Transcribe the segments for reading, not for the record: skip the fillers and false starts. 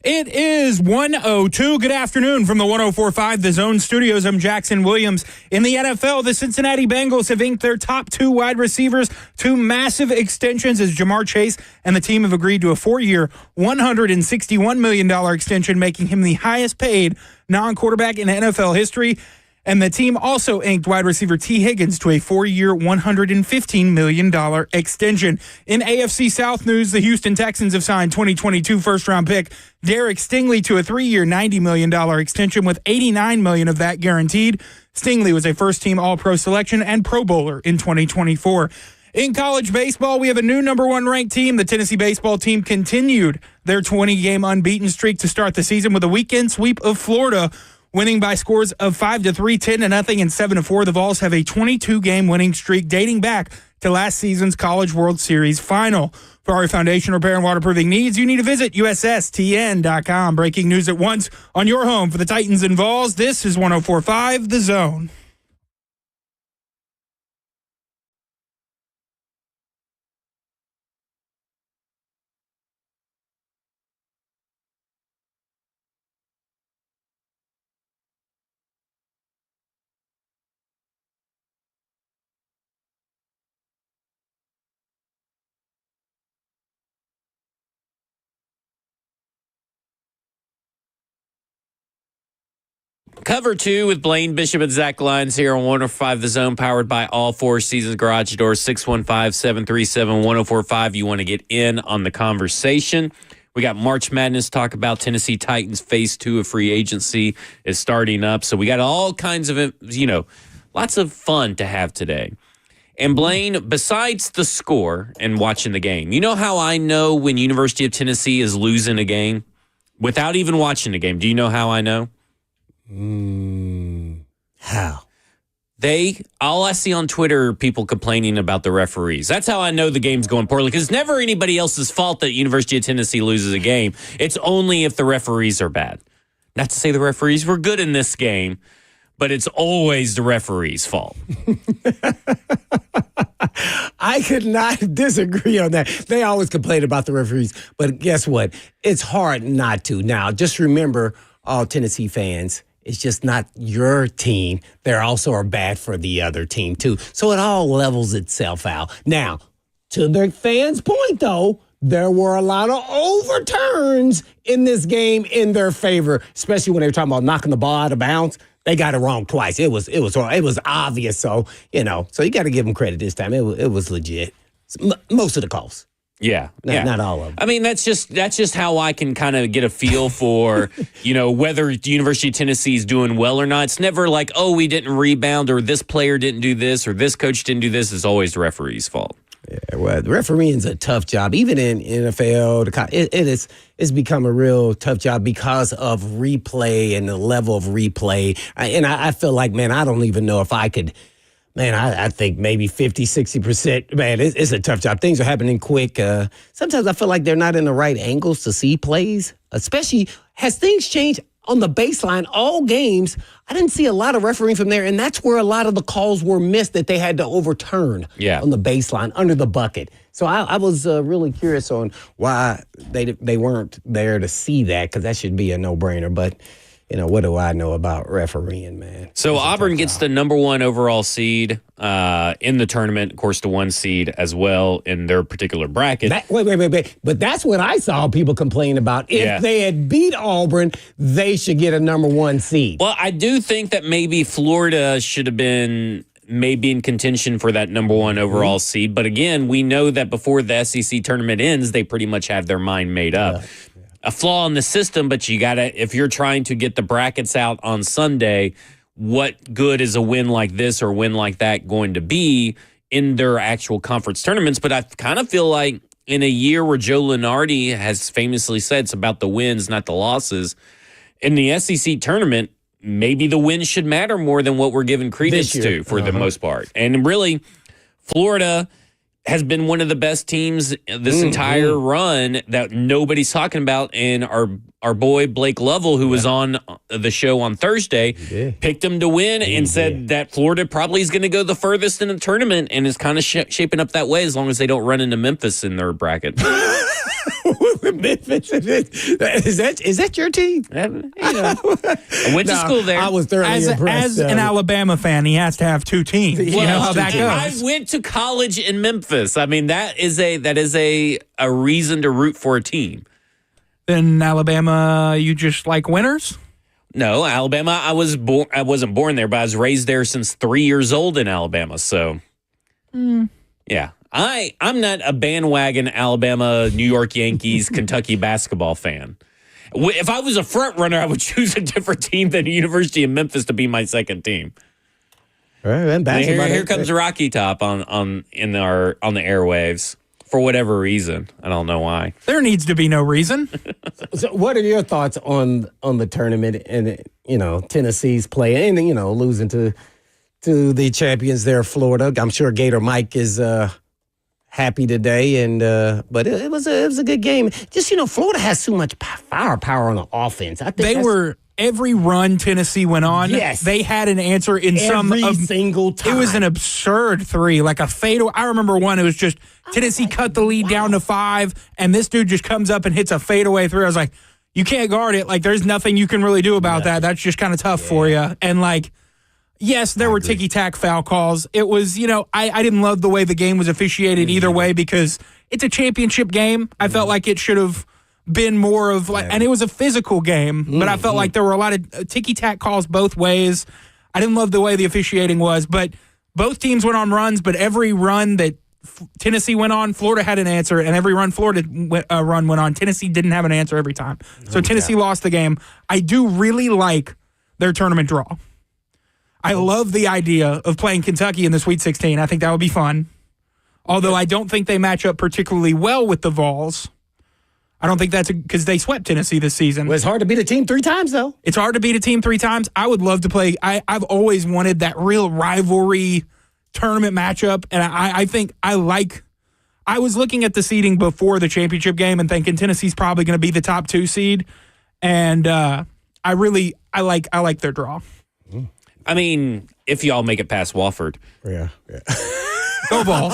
It is 1:02. Good afternoon from the 104.5 The Zone Studios. I'm Jackson Williams. In the NFL, the Cincinnati Bengals have inked their top two wide receivers to massive extensions as Jamar Chase and the team have agreed to a 4-year, $161 million extension, making him the highest paid non-quarterback in NFL history. And the team also inked wide receiver T. Higgins to a 4-year, $115 million extension. In AFC South news, the Houston Texans have signed 2022 first-round pick Derek Stingley to a 3-year, $90 million extension with $89 million of that guaranteed. Stingley was a first-team All-Pro selection and Pro Bowler in 2024. In college baseball, we have a new number one ranked team. The Tennessee baseball team continued their 20-game unbeaten streak to start the season with a weekend sweep of Florida, winning by scores of 5-3, 10-0, and 7-4. The Vols have a 22-game winning streak dating back to last season's College World Series final. For our foundation repair and waterproofing needs, you need to visit USSTN.com. Breaking news at once on your home for the Titans and Vols. This is 104.5 The Zone. Cover 2 with Blaine Bishop and Zach Lyons here on 105 The Zone, powered by All Four Seasons Garage Doors, 615-737-1045. You want to get in on the conversation. We got March Madness talk about. Tennessee Titans phase 2 of free agency is starting up. So we got all kinds of, lots of fun to have today. And Blaine, besides the score and watching the game, you know how I know when University of Tennessee is losing a game? Without even watching the game. Do you know how I know? How? All I see on Twitter are people complaining about the referees. That's how I know the game's going poorly, because it's never anybody else's fault that University of Tennessee loses a game. It's only if the referees are bad. Not to say the referees were good in this game, but it's always the referee's fault. I could not disagree on that. They always complain about the referees, but guess what? It's hard not to. Now, just remember, all Tennessee fans, it's just not your team. They also are bad for the other team, too. So it all levels itself out. Now, to the fans' point, though, there were a lot of overturns in this game in their favor, especially when they were talking about knocking the ball out of bounds. They got it wrong twice. It was obvious. So, so you got to give them credit this time. It was legit. Most of the calls. Yeah, not all of them. I mean, that's just how I can kind of get a feel for, whether the University of Tennessee is doing well or not. It's never like, oh, we didn't rebound, or this player didn't do this, or this coach didn't do this. It's always the referee's fault. Yeah, well, the refereeing's a tough job. Even in NFL, it's become a real tough job because of replay and the level of replay. I feel like, man, I don't even know if I could. Man, I think maybe 50, 60%. Man, it's a tough job. Things are happening quick. Sometimes I feel like they're not in the right angles to see plays, especially has things changed on the baseline. All games, I didn't see a lot of refereeing from there, and that's where a lot of the calls were missed that they had to overturn on the baseline, under the bucket. So I was really curious on why they weren't there to see that, because that should be a no-brainer. But what do I know about refereeing, man? So Auburn gets the number one overall seed in the tournament, of course, the 1 seed as well in their particular bracket. Wait. But that's what I saw people complain about. If they had beat Auburn, they should get a number 1 seed. Well, I do think that maybe Florida should have been maybe in contention for that number 1 overall seed. But again, we know that before the SEC tournament ends, they pretty much have their mind made up. A flaw in the system, but you gotta, if you're trying to get the brackets out on Sunday, what good is a win like this or a win like that going to be in their actual conference tournaments? But I kind of feel like in a year where Joe Lunardi has famously said it's about the wins, not the losses, in the SEC tournament, maybe the wins should matter more than what we're giving credence to for the most part. And really, Florida has been one of the best teams this entire run that nobody's talking about. And our boy Blake Lovell, who was on the show on Thursday, picked him to win and said that Florida probably is going to go the furthest in the tournament, and is kind of shaping up that way as long as they don't run into Memphis in their bracket. Memphis. Is that your team? I went to school there. I was thoroughly impressed. As an Alabama fan, he has to have two teams. You know how that goes. I went to college in Memphis. I mean, that is a reason to root for a team. Then Alabama, you just like winners? No, Alabama. I wasn't born there, but I was raised there since 3 years old in Alabama. So, yeah. I'm not a bandwagon Alabama, New York Yankees, Kentucky basketball fan. If I was a front runner, I would choose a different team than the University of Memphis to be my second team. All right, here comes Rocky Top on the airwaves for whatever reason. I don't know why. There needs to be no reason. So what are your thoughts on the tournament and Tennessee's play and losing to the champions there, Florida? I'm sure Gator Mike is happy today, but it was a good game. Just Florida has too much firepower on the offense. I think every run Tennessee went on, yes, they had an answer in every single time. It was an absurd three, like a fatal. I remember one. It was just Tennessee cut the lead down to 5, and this dude just comes up and hits a fadeaway three. I was like, you can't guard it. Like, there's nothing you can really do about that. That's just kind of tough for you. And yes, there were ticky-tack foul calls. It was, I didn't love the way the game was officiated either way because it's a championship game. I felt like it should have been more of and it was a physical game, but I felt like there were a lot of ticky-tack calls both ways. I didn't love the way the officiating was, but both teams went on runs, but every run that Tennessee went on, Florida had an answer, and every run Florida run went on, Tennessee didn't have an answer every time. So Tennessee lost the game. I do really like their tournament draw. I love the idea of playing Kentucky in the Sweet 16. I think that would be fun. Although I don't think they match up particularly well with the Vols. I don't think that's because they swept Tennessee this season. Well, it's hard to beat a team 3 times, though. It's hard to beat a team 3 times. I would love to play. I've always wanted that real rivalry tournament matchup, and I think I was looking at the seeding before the championship game and thinking Tennessee's probably going to be the top 2 seed, and I like their draw. I mean, if y'all make it past Wofford. Yeah. Go Vols.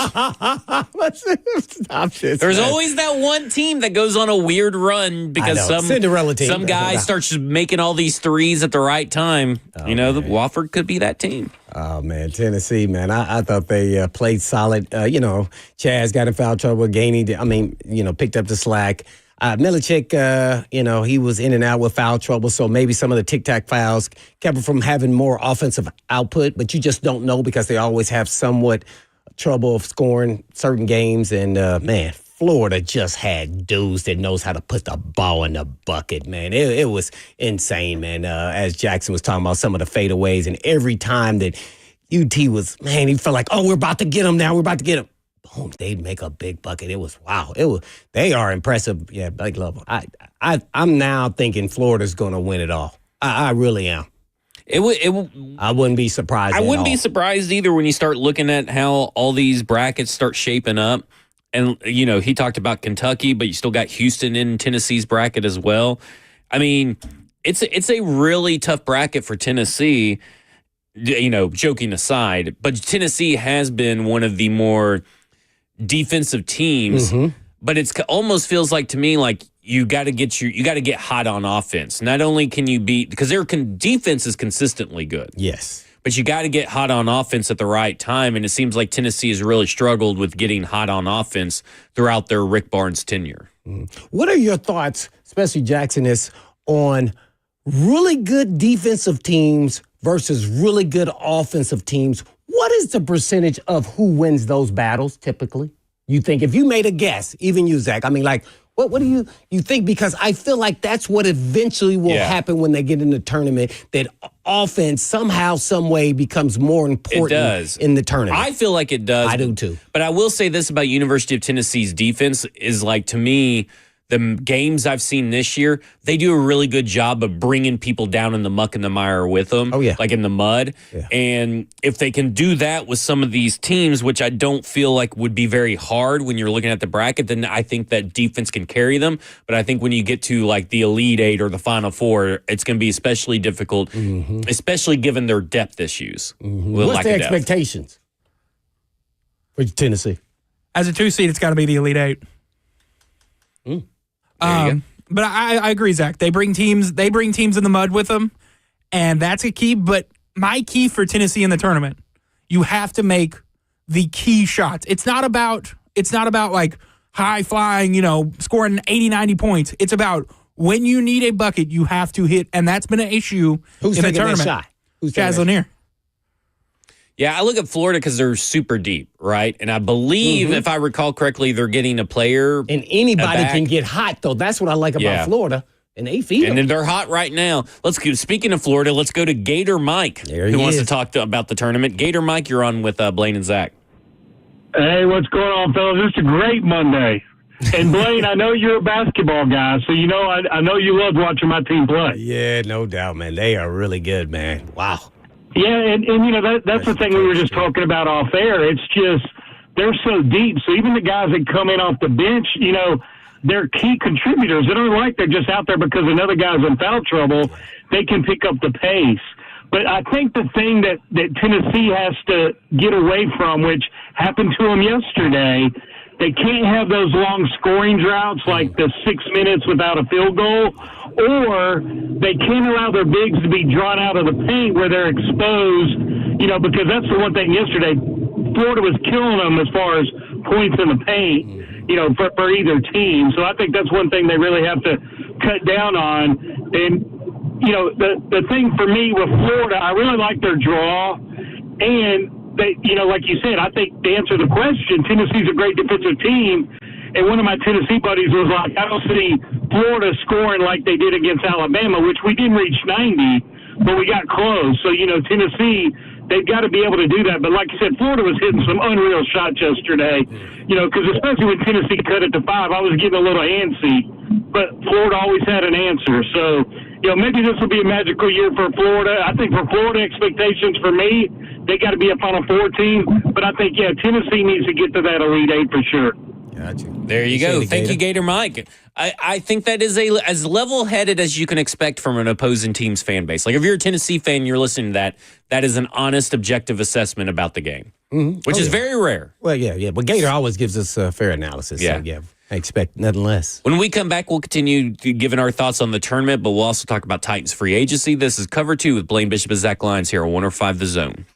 Stop this. There's always that one team that goes on a weird run because Cinderella team. Some guy starts just making all these threes at the right time. The Wofford could be that team. Oh, man, Tennessee, man. I thought they played solid. Chaz got in foul trouble. Gainey, picked up the slack. Milichek, he was in and out with foul trouble, so maybe some of the tic-tac fouls kept him from having more offensive output, but you just don't know because they always have somewhat trouble of scoring certain games. And, Florida just had dudes that knows how to put the ball in the bucket, man. It was insane, man, as Jackson was talking about some of the fadeaways. And every time that UT was, man, he felt like, oh, we're about to get him now. We're about to get him. Boom, they'd make a big bucket. It was wow. They are impressive. Yeah, Blake Love. I'm now thinking Florida's going to win it all. I really am. I wouldn't be surprised. I wouldn't be surprised either when you start looking at how all these brackets start shaping up. And he talked about Kentucky, but you still got Houston in Tennessee's bracket as well. I mean, it's a really tough bracket for Tennessee. Joking aside, but Tennessee has been one of the more defensive teams, but it's almost feels like to me like you got to get hot on offense. Not only can you beat because their defense is consistently good, yes, but you got to get hot on offense at the right time. And it seems like Tennessee has really struggled with getting hot on offense throughout their Rick Barnes tenure. What are your thoughts, especially Jackson, on really good defensive teams versus really good offensive teams? What is the percentage of who wins those battles typically? You think, if you made a guess, even you, Zach, what do you think? Because I feel like that's what eventually will happen when they get in the tournament, that offense somehow, some way becomes more important in the tournament. I feel like it does. I do too. But I will say this about University of Tennessee's defense is to me, the games I've seen this year, they do a really good job of bringing people down in the muck and the mire with them, like in the mud. Yeah. And if they can do that with some of these teams, which I don't feel like would be very hard when you're looking at the bracket, then I think that defense can carry them. But I think when you get to the Elite Eight or the Final Four, it's going to be especially difficult, especially given their depth issues. What's the expectations for Tennessee? As a 2 seed, it's got to be the Elite Eight. There you go. But I agree, Zach. They bring teams in the mud with them, and that's a key. But my key for Tennessee in the tournament, you have to make the key shots. It's not about like high flying, scoring 80, 90 points. It's about when you need a bucket, you have to hit, and that's been an issue in the tournament. That shot? Who's Jazz Lanier. Yeah, I look at Florida because they're super deep, right? And I believe, if I recall correctly, they're getting a player. And anybody can get hot, though. That's what I like about Florida. And they feed them. And they're hot right now. Speaking of Florida, let's go to Gator Mike, who wants to talk about the tournament. Gator Mike, you're on with Blaine and Zach. Hey, what's going on, fellas? This is a great Monday. And Blaine, I know you're a basketball guy, so I know you love watching my team play. Yeah, no doubt, man. They are really good, man. Wow. Yeah, and that's the thing we were just talking about off air. It's just they're so deep. So even the guys that come in off the bench, they're key contributors. They don't like they're just out there because another guy's in foul trouble. They can pick up the pace. But I think the thing that Tennessee has to get away from, which happened to them yesterday, they can't have those long scoring droughts like the 6 minutes without a field goal, or they can't allow their bigs to be drawn out of the paint where they're exposed, because that's the one thing yesterday. Florida was killing them as far as points in the paint, for either team. So I think that's one thing they really have to cut down on. And, the thing for me with Florida, I really like their draw, and they, like you said, I think to answer the question, Tennessee's a great defensive team. And one of my Tennessee buddies was like, I don't see Florida scoring like they did against Alabama, which we didn't reach 90, but we got close. So, Tennessee, they've got to be able to do that. But like you said, Florida was hitting some unreal shots yesterday, because especially when Tennessee cut it to 5, I was getting a little antsy. But Florida always had an answer. So, maybe this will be a magical year for Florida. I think for Florida expectations for me, they got to be a Final Four team. But I think, Tennessee needs to get to that Elite Eight for sure. Gotcha. There you go. Thank you, Gator Mike. I think that is as level-headed as you can expect from an opposing team's fan base. Like if you're a Tennessee fan, you're listening to that is an honest, objective assessment about the game, which is very rare. Well, yeah. But Gator always gives us a fair analysis. Yeah. So, I expect nothing less. When we come back, we'll continue giving our thoughts on the tournament, but we'll also talk about Titans free agency. This is Cover 2 with Blaine Bishop and Zach Lyons here on 105 The Zone.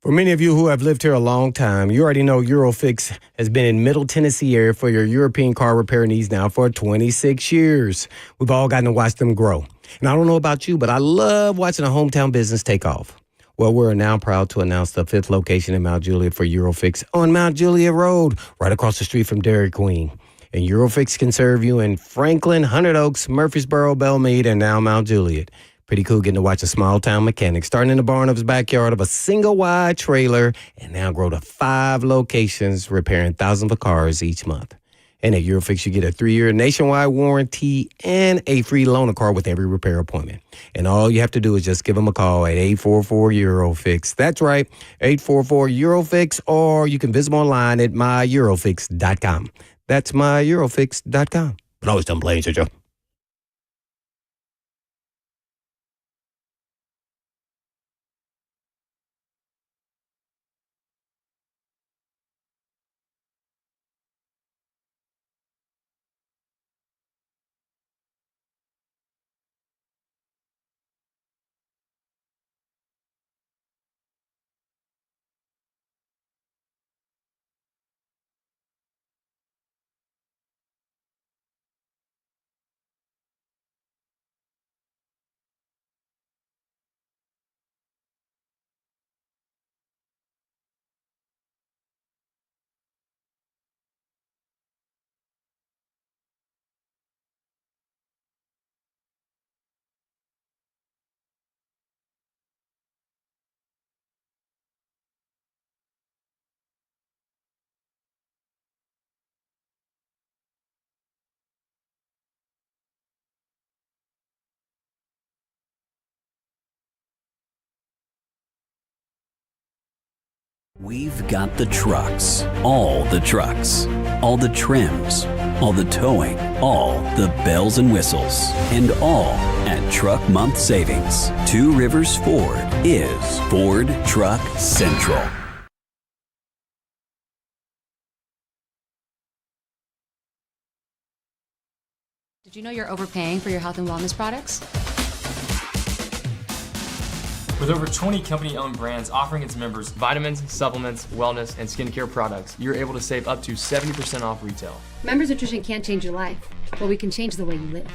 For many of you who have lived here a long time, you already know Eurofix has been in Middle Tennessee area for your European car repair needs now for 26 years. We've all gotten to watch them grow. And I don't know about you, but I love watching a hometown business take off. Well, we're now proud to announce the 5th location in Mount Juliet for Eurofix on Mount Juliet Road, right across the street from Dairy Queen. And Eurofix can serve you in Franklin, Hundred Oaks, Murfreesboro, Belmead, and now Mount Juliet. Pretty cool getting to watch a small-town mechanic starting in the barn of his backyard of a single-wide trailer and now grow to 5 locations repairing thousands of cars each month. And at Eurofix, you get a 3-year nationwide warranty and a free loaner car with every repair appointment. And all you have to do is just give them a call at 844-EUROFIX. That's right, 844-EUROFIX, or you can visit them online at myEurofix.com. That's myEurofix.com. But always done playing, Joe. We've got the trucks, all the trucks, all the trims, all the towing, all the bells and whistles, and all at Truck Month Savings. Two Rivers Ford is Ford Truck Central. Did you know you're overpaying for your health and wellness products? With over 20 company-owned brands offering its members vitamins, supplements, wellness, and skincare products, you're able to save up to 70% off retail. Members Nutrition can't change your life, but we can change the way you live.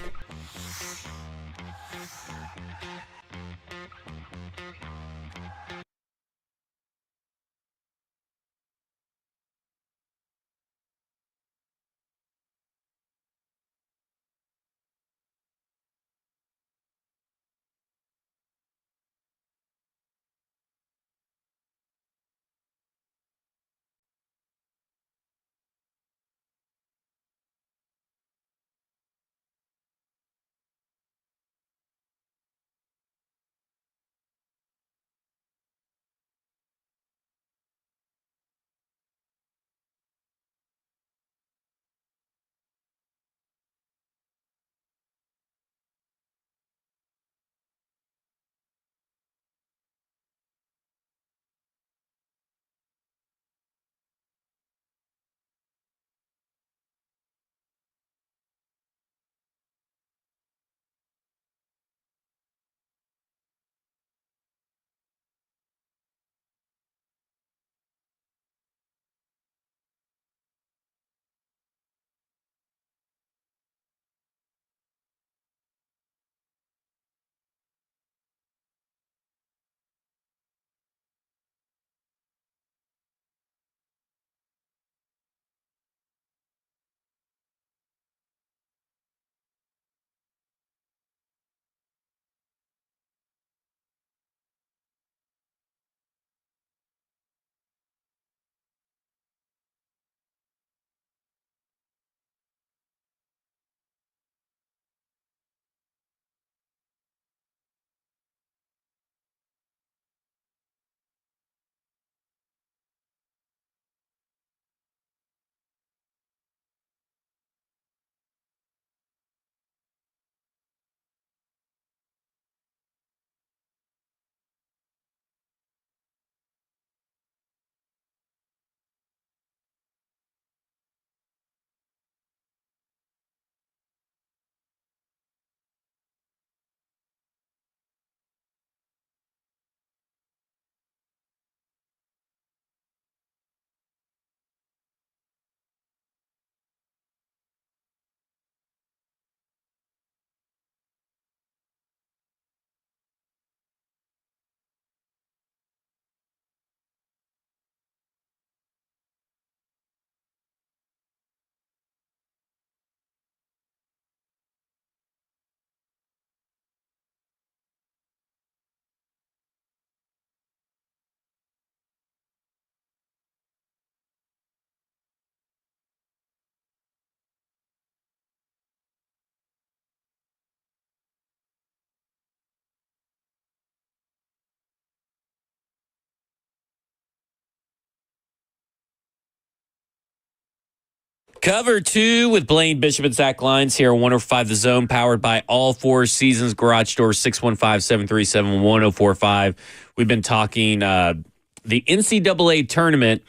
Cover 2 with Blaine Bishop and Zach Lyons here on 105 The Zone, powered by All Four Seasons Garage Door, 615-737-1045. We've been talking the NCAA tournament,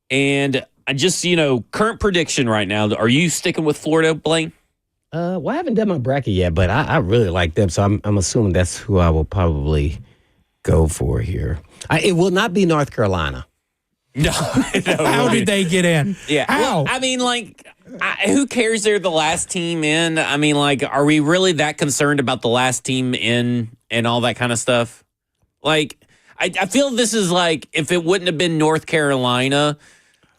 and I just, current prediction right now. Are you sticking with Florida, Blaine? Well, I haven't done my bracket yet, but I really like them, so I'm assuming that's who I will probably go for here. It will not be North Carolina. No. How did they get in? Yeah. How? Well, I mean, who cares they're the last team in? I mean, are we really that concerned about the last team in and all that kind of stuff? I feel this is if it wouldn't have been North Carolina,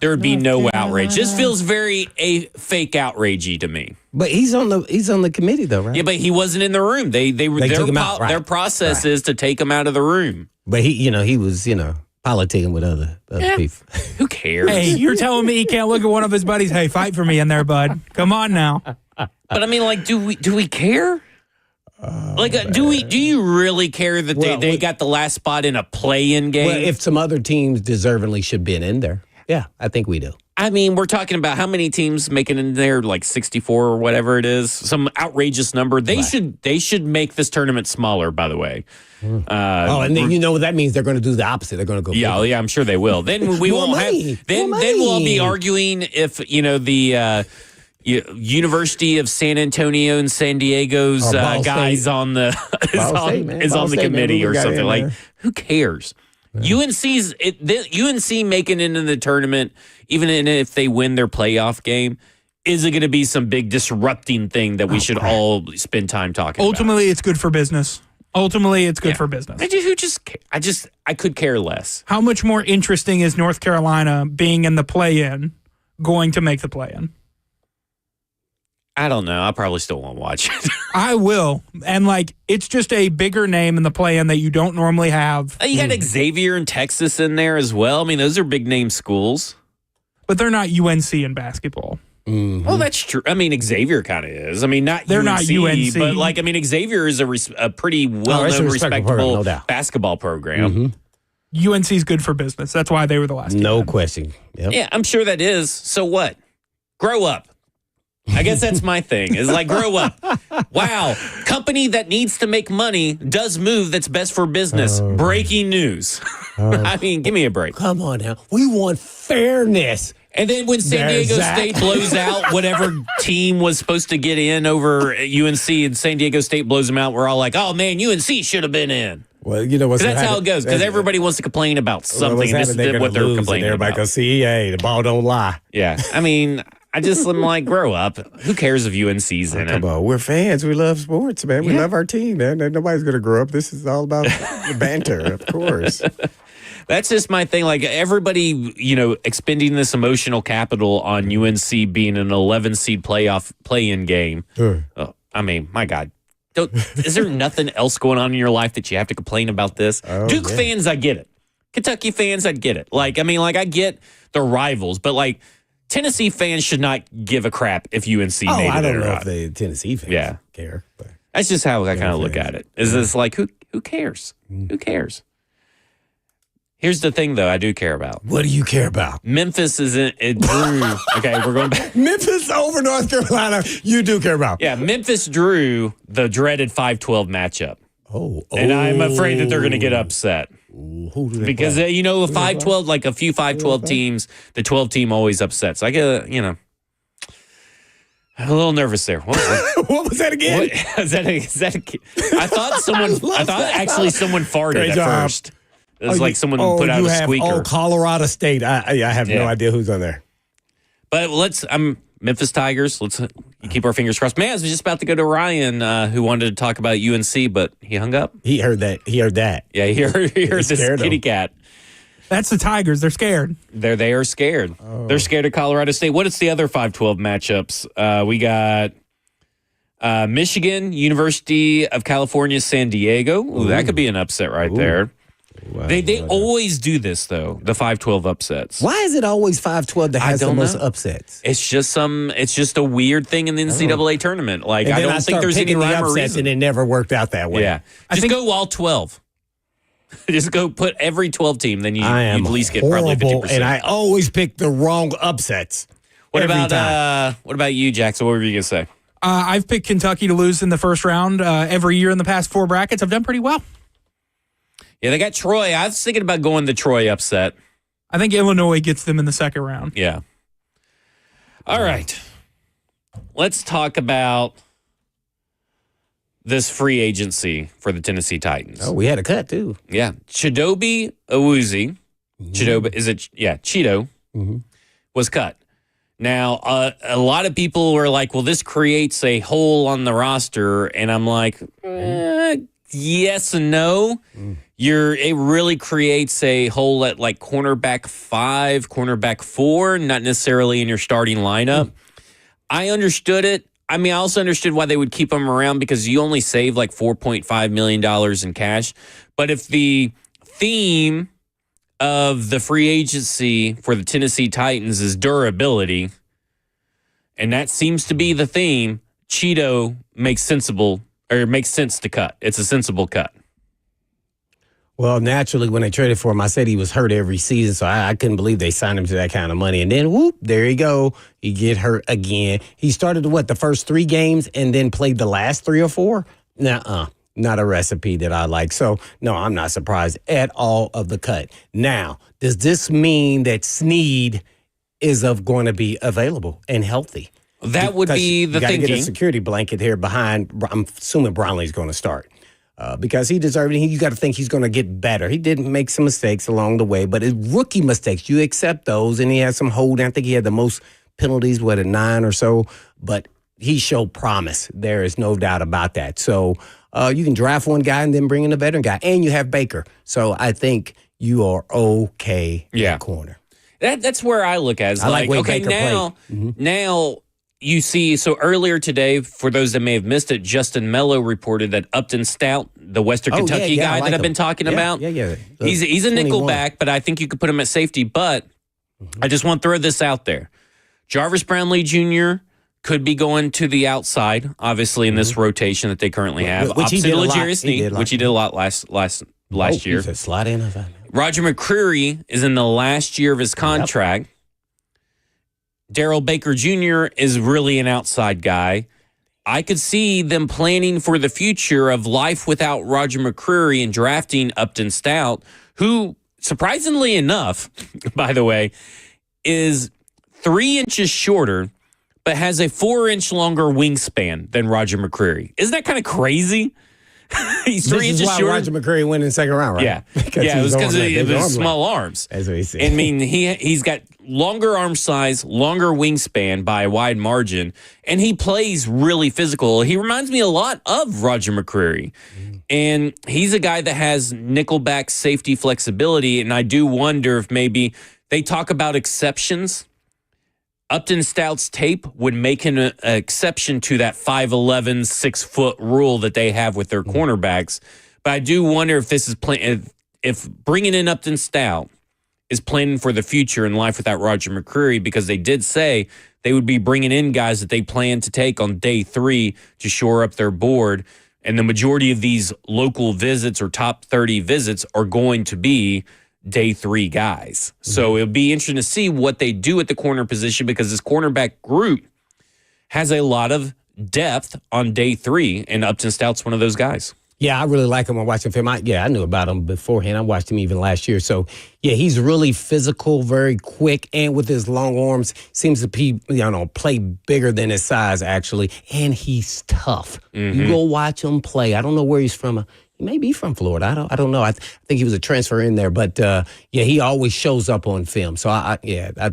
there would be no outrage. This feels very fake outragey to me. But he's on the committee though, right? Yeah, but he wasn't in the room. They took him out, right. Their process is to take him out of the room. But he was politicking with other people. Who cares? Hey, you're telling me he can't look at one of his buddies? Hey, fight for me in there, bud. Come on now. But I mean, do we care? Do you really care that they got the last spot in a play-in game? Well, if some other teams deservingly should have been in there, yeah, I think we do. I mean, we're talking about how many teams making in there, like 64 or whatever it is, some outrageous number. They should make this tournament smaller, by the way. And then you know what that means? They're going to do the opposite. They're going to go. Yeah, I'm sure they will. Then we won't have. Then we'll all be arguing if the University of San Antonio and San Diego's guys on the on the committee or something like. Who cares? Yeah. UNC making it into the tournament, even if they win their playoff game, is it going to be some big disrupting thing that we should all spend time talking about? Ultimately, it's good for business. For business. I could care less. How much more interesting is North Carolina being in the play-in going to make the play-in? I don't know. I probably still won't watch it. I will. And, it's just a bigger name in the play-in that you don't normally have. You got Xavier and Texas in there as well. I mean, those are big-name schools. But they're not UNC in basketball. Mm-hmm. Well, that's true. I mean, Xavier kind of is. I mean, they're not UNC. But, Xavier is a pretty well-known, respectable basketball program. Mm-hmm. UNC's good for business. That's why they were the last team. No question. Yep. Yeah, I'm sure that is. So what? Grow up. I guess that's my thing. Is grow up. Wow. Company that needs to make money does move that's best for business. Breaking news. I mean, give me a break. Come on now. We want fairness. And then when San Diego State blows out whatever team was supposed to get in over UNC and San Diego State blows them out, we're all like, oh, man, UNC should have been in. Well, you know what's that's how it goes, because everybody wants to complain about something, and this is what they're complaining everybody about. Everybody can see, hey, the ball don't lie. Yeah. I mean, I'm like, grow up. Who cares if UNC's in it? Come on, we're fans. We love sports, man. We love our team, man. Nobody's going to grow up. This is all about the banter, of course. That's just my thing. Everybody, expending this emotional capital on UNC being an 11-seed play-in game. I mean, my God. Is there nothing else going on in your life that you have to complain about this? Duke fans, I get it. Kentucky fans, I get it. I get the rivals, but Tennessee fans should not give a crap if UNC made it. I don't know not. if the Tennessee fans care. But that's just how I kind of look at it. Is this who cares? Who cares? Here's the thing, though, I do care about. What do you care about? Memphis isn't. It drew. Okay, we're going back. Memphis over North Carolina, you do care about. Yeah, Memphis drew the dreaded 5-12 matchup. And I'm afraid that they're going to get upset. Who do they because, play? a 5-12, a few 5-12 teams, the 12 team always upsets. I get, I'm a little nervous there. What was that? What was that again? I thought someone farted at first. It was someone put out a squeaker. Colorado State. I have no idea who's on there. But Memphis Tigers. Let's keep our fingers crossed. Man, I was just about to go to Ryan, who wanted to talk about UNC, but he hung up. He heard that. Yeah, he heard this kitty cat. That's the Tigers. They're scared. They are scared. Oh. They're scared of Colorado State. What is the other 5-12 matchups? We got Michigan, University of California, San Diego. Ooh, that could be an upset right there. Wow, they always do this, though, the 5-12 upsets. Why is it always 5-12 that has the most upsets? It's just a weird thing in the NCAA tournament. I don't think there's any rhyme or reason. And it never worked out that way. Yeah. Just go all 12. Just go put every 12 team, then you at least get probably 50%. And I always pick the wrong upsets. What about you, Jackson? What were you going to say? I've picked Kentucky to lose in the first round every year in the past 4 brackets. I've done pretty well. Yeah, they got Troy. I was thinking about going the Troy upset. I think Illinois gets them in the second round. Yeah. All right. Let's talk about this free agency for the Tennessee Titans. Oh, we had a cut, too. Yeah. Chidobe Awuzie. Cheeto was cut. Now, a lot of people were like, well, this creates a hole on the roster. And I'm like, yes and no. It really creates a hole at cornerback 5, cornerback 4, not necessarily in your starting lineup. I understood it. I mean, I also understood why they would keep him around because you only save $4.5 million in cash. But if the theme of the free agency for the Tennessee Titans is durability, and that seems to be the theme, Cheeto makes sensible or it makes sense to cut. It's a sensible cut. Well, naturally, when they traded for him, I said he was hurt every season, so I couldn't believe they signed him to that kind of money. And then, whoop, there you go. He get hurt again. He started, the first 3 games and then played the last 3 or 4? Nuh-uh. Not a recipe that I like. So, no, I'm not surprised at all of the cut. Now, does this mean that Snead is going to be available and healthy? That would be the thinking. Get a security blanket here behind. I'm assuming Brownlee's going to start. Because he deserved it. You got to think he's going to get better. He did make some mistakes along the way, but his rookie mistakes, you accept those, and he had some holding. I think he had the most penalties, at 9 or so, but he showed promise. There is no doubt about that. So you can draft one guy and then bring in a veteran guy, and you have Baker. So I think you are okay in the corner. That's where I look at it. I like okay, Baker now you see, so earlier today, for those that may have missed it, Justin Mello reported that Upton Stout, the Western Kentucky guy that I've been talking about, he's a nickel back, but I think you could put him at safety. But I just want to throw this out there. Jarvis Brownlee Jr. could be going to the outside, obviously, in this rotation that they currently have. Which he did a lot. Which he did a lot last year. Slide in. Roger McCreary is in the last year of his contract. Darrell Baker Jr. is really an outside guy. I could see them planning for the future of life without Roger McCreary and drafting Upton Stout, who, surprisingly enough, by the way, is 3 inches shorter, but has a 4-inch longer wingspan than Roger McCreary. Isn't that kind of crazy? He's 3 inches shorter. Roger McCreary went in the second round, right? Yeah. It was because of his small arms. That's what he said. I mean, he's got longer arm size, longer wingspan by a wide margin, and he plays really physical. He reminds me a lot of Roger McCreary. And he's a guy that has nickelback safety flexibility, and I do wonder if maybe they talk about exceptions. Upton Stout's tape would make an exception to that 5'11", 6-foot rule that they have with their cornerbacks. But I do wonder if this is if bringing in Upton Stout is planning for the future in life without Roger McCreary, because they did say they would be bringing in guys that they plan to take on day 3 to shore up their board. And the majority of these local visits or top 30 visits are going to be day 3 guys. So it'll be interesting to see what they do at the corner position, because this cornerback group has a lot of depth on day 3, and Upton Stout's one of those guys. Yeah, I really like him. I'm watching film. I knew about him beforehand. I watched him even last year. So, yeah, he's really physical, very quick, and with his long arms, seems to be, play bigger than his size, actually. And he's tough. You go watch him play. I don't know where he's from. He may be from Florida. I don't know. I think he was a transfer in there. But, he always shows up on film. So, I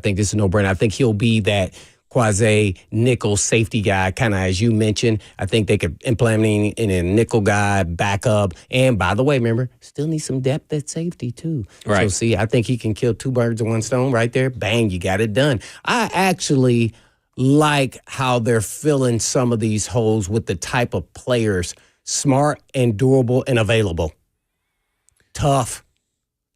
think this is a no-brainer. I think he'll be that quasi-nickel safety guy, kind of as you mentioned. I think they could implement him in a nickel guy, backup. And, by the way, remember, still need some depth at safety, too. Right. So, see, I think he can kill 2 birds with 1 stone right there. Bang, you got it done. I actually like how they're filling some of these holes with the type of players, smart and durable and available. Tough.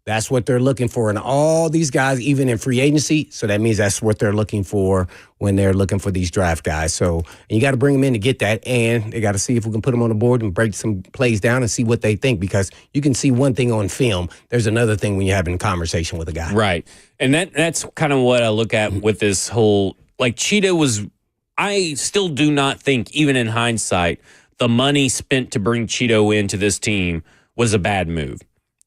That's what they're looking for. And all these guys, even in free agency, so that means that's what they're looking for when they're looking for these draft guys. So you got to bring them in to get that, and they got to see if we can put them on the board and break some plays down and see what they think, because you can see one thing on film. There's another thing when you're having a conversation with a guy. Right. And that's kind of what I look at with this whole, Cheeto I still do not think, even in hindsight, the money spent to bring Cheeto into this team was a bad move,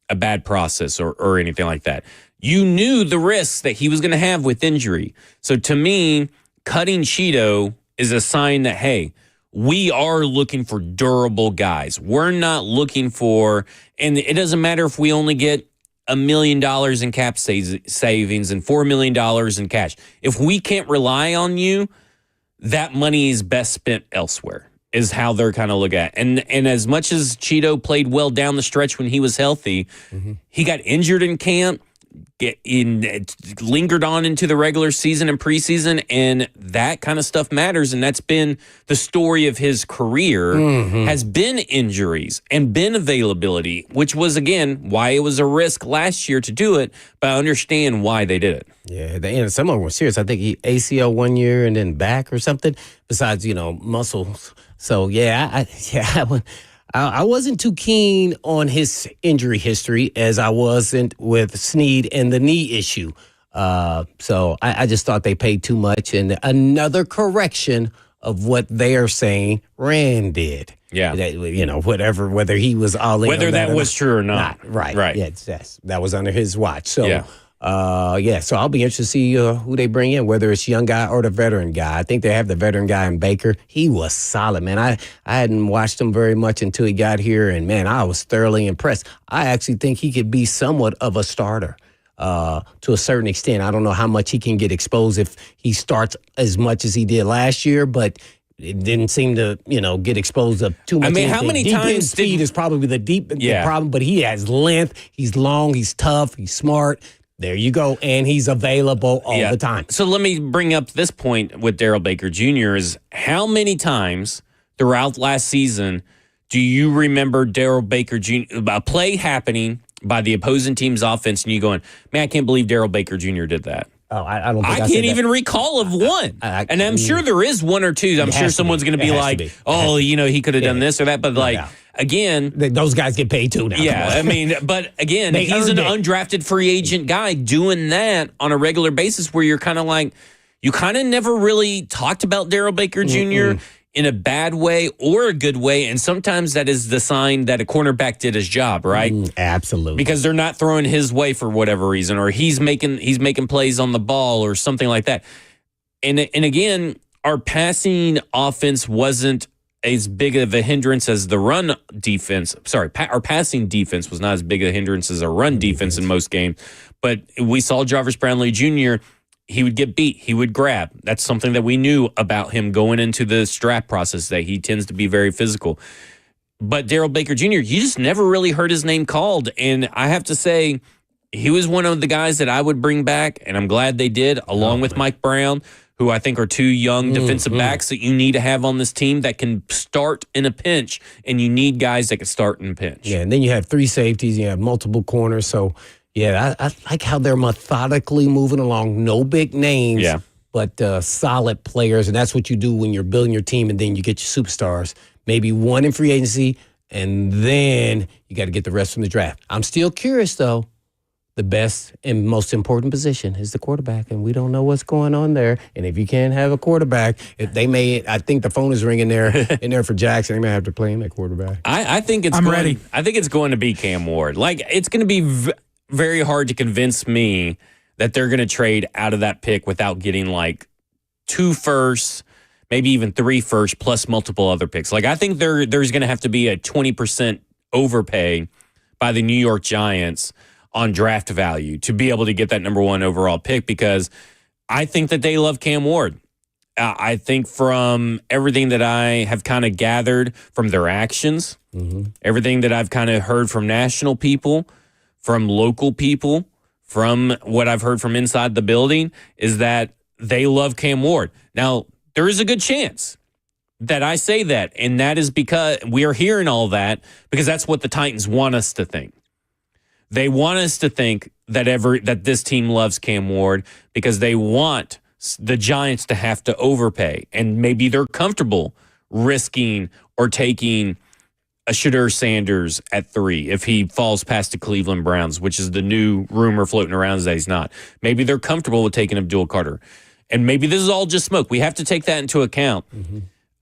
a bad process, or anything like that. You knew the risks that he was going to have with injury. So to me, cutting Cheeto is a sign that, hey, we are looking for durable guys. We're not looking for, and it doesn't matter if we only get $1 million in cap savings and $4 million in cash. If we can't rely on you, that money is best spent elsewhere, is how they're kind of look at. And as much as Cheeto played well down the stretch when he was healthy, he got injured in camp. lingered on into the regular season and preseason, and that kind of stuff matters. And that's been the story of his career, has been injuries and been availability, which was, again, why it was a risk last year to do it, but I understand why they did it. Yeah, and some of them were serious. I think he ACL 1 year and then back or something, besides, muscles. So, I wasn't too keen on his injury history as I wasn't with Snead and the knee issue. So I just thought they paid too much. And another correction of what they are saying Rand did. Yeah. Whether he was all in. Whether that was true or not. Right. Yeah, that was under his watch. So, so I'll be interested to see who they bring in, whether it's young guy or the veteran guy. I think they have the veteran guy in Baker. He was solid, man. I hadn't watched him very much until he got here, and, man, I was thoroughly impressed. I actually think he could be somewhat of a starter to a certain extent. I don't know how much he can get exposed if he starts as much as he did last year, but it didn't seem to, get exposed to too much. I mean, how anything. many deep times speed is probably the problem, but he has length. He's long. He's tough. He's smart. There you go. And he's available all the time. So let me bring up this point with Darrell Baker Jr. is how many times throughout last season do you remember Darrell Baker Jr., a play happening by the opposing team's offense and you going, man, I can't believe Darrell Baker Jr. did that. Oh, I don't think I can't even recall of one. And I'm sure there is one or two. I'm sure someone's going to be like, he could have done this or that. But again, those guys get paid too now. Yeah, I mean, but again, he's an undrafted free agent guy doing that on a regular basis where you're kind of like, you kind of never really talked about Darrell Baker Jr. in a bad way or a good way. And sometimes that is the sign that a cornerback did his job, right? Absolutely. Because they're not throwing his way for whatever reason, or he's making plays on the ball or something like that. And again, our passing offense wasn't as big of a hindrance as the run defense. Sorry, our passing defense was not as big a hindrance as our run defense in most games. But we saw Jarvis Brownlee Jr., he would get beat. He would grab. That's something that we knew about him going into the strap process, that he tends to be very physical. But Darrell Baker Jr., you just never really heard his name called. And I have to say, he was one of the guys that I would bring back, and I'm glad they did, along with Mike Brown, who I think are two young defensive backs that you need to have on this team that can start in a pinch, and you need guys that can start in a pinch. Yeah, and then you have three safeties, you have multiple corners, so yeah, I like how they're methodically moving along. No big names, but solid players. And that's what you do when you're building your team, and then you get your superstars. Maybe one in free agency, and then you got to get the rest from the draft. I'm still curious, though. The best and most important position is the quarterback, and we don't know what's going on there. And if you can't have a quarterback, I think the phone is ringing there in there for Jackson. They may have to play him at quarterback. I think it's ready. I think it's going to be Cam Ward. Like, it's going to be very hard to convince me that they're going to trade out of that pick without getting like 2 firsts, maybe even 3 firsts plus multiple other picks. Like, I think there's going to have to be a 20% overpay by the New York Giants on draft value to be able to get that number 1 overall pick, because I think that they love Cam Ward. I think from everything that I have kind of gathered from their actions, everything that I've kind of heard from national people, from local people, from what I've heard from inside the building, is that they love Cam Ward. Now, there is a good chance that I say that, and that is because we are hearing all that because that's what the Titans want us to think. They want us to think that this team loves Cam Ward because they want the Giants to have to overpay, and maybe they're comfortable risking or taking a Shadur Sanders at 3 if he falls past the Cleveland Browns, which is the new rumor floating around is that he's not. Maybe they're comfortable with taking Abdul Carter. And maybe this is all just smoke. We have to take that into account.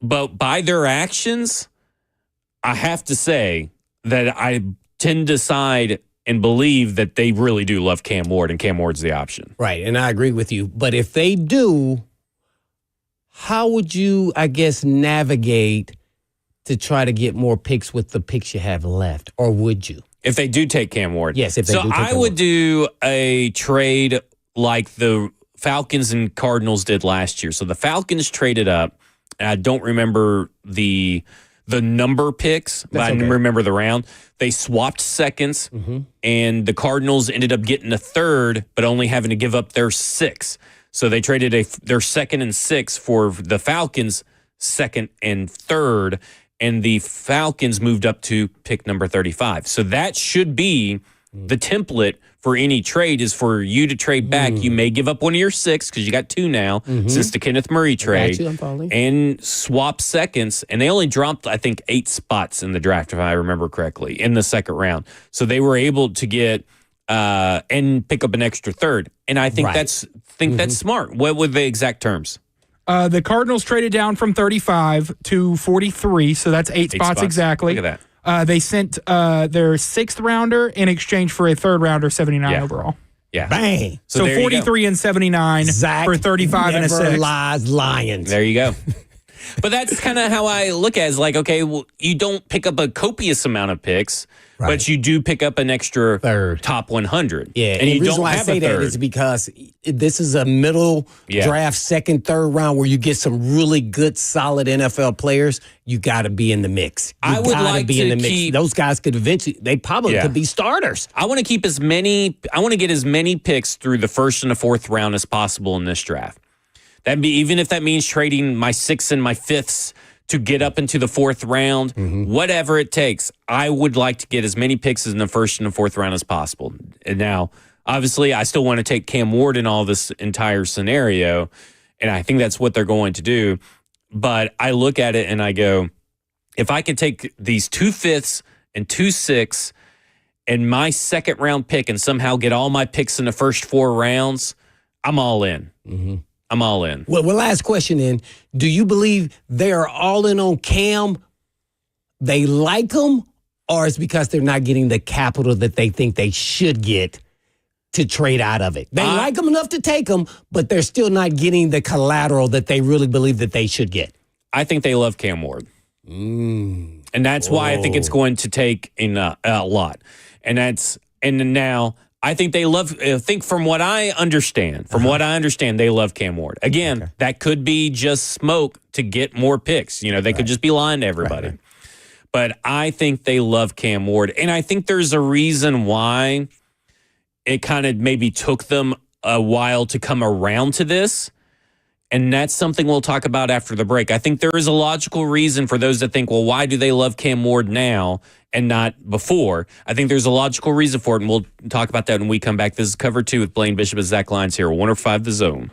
But by their actions, I have to say that I tend to side and believe that they really do love Cam Ward, and Cam Ward's the option. Right, and I agree with you. But if they do, how would you, I guess, navigate to try to get more picks with the picks you have left, or would you? If they do take Cam Ward. Yes, if they do take Cam Ward. So I would do a trade like the Falcons and Cardinals did last year. So the Falcons traded up, and I don't remember the the number picks, but I didn't remember the round. They swapped seconds, and the Cardinals ended up getting a third, but only having to give up their 6. So they traded their 2nd and 6 for the Falcons' 2nd and 3rd, and the Falcons moved up to pick number 35. So that should be the template for any trade, is for you to trade back. You may give up one of your 6 because you got 2 now since the Kenneth Murray trade, and swap seconds. And they only dropped, I think, 8 spots in the draft, if I remember correctly, in the 2nd round. So they were able to get and pick up an extra 3rd. And I think that's smart. What were the exact terms? The Cardinals traded down from 35 to 43, so that's 8 spots exactly. Look at that. They sent their 6th rounder in exchange for a 3rd rounder, 79 overall. Yeah. Bang. So 43 and 79 for 35 and a 6. Lies Lions. There you go. But that's kind of how I look at it. It's like, okay, well, you don't pick up a copious amount of picks, but you do pick up an extra top 100. Yeah, and you the reason don't why I have say a that third. is because this is a middle draft, 2nd, 3rd round where you get some really good, solid NFL players. You got to be in the mix. I would like be to in the mix. keep- Those guys could eventually. They probably could be starters. I want to keep as many. I want to get as many picks through the 1st and the 4th round as possible in this draft. That'd be, even if that means trading my 6th and my 5ths to get up into the 4th round, whatever it takes. I would like to get as many picks in the 1st and the 4th round as possible. And now, obviously, I still want to take Cam Ward in all this entire scenario, and I think that's what they're going to do. But I look at it and I go, if I could take these 2 5ths and 2 6ths and my 2nd round pick and somehow get all my picks in the first 4 rounds, I'm all in. I'm all in. Well, last question then. Do you believe they are all in on Cam? They like him, or it's because they're not getting the capital that they think they should get to trade out of it? They like him enough to take him, but they're still not getting the collateral that they really believe that they should get. I think they love Cam Ward. And that's why I think it's going to take a lot. And now I think they love, I think from what I understand, they love Cam Ward. Again, that could be just smoke to get more picks. You know, they could just be lying to everybody. But I think they love Cam Ward. And I think there's a reason why it kind of maybe took them a while to come around to this. And that's something we'll talk about after the break. I think there is a logical reason for those that think, well, why do they love Cam Ward now and not before? I think there's a logical reason for it, and we'll talk about that when we come back. This is Cover 2 with Blaine Bishop and Zach Lyons here, 105 The Zone.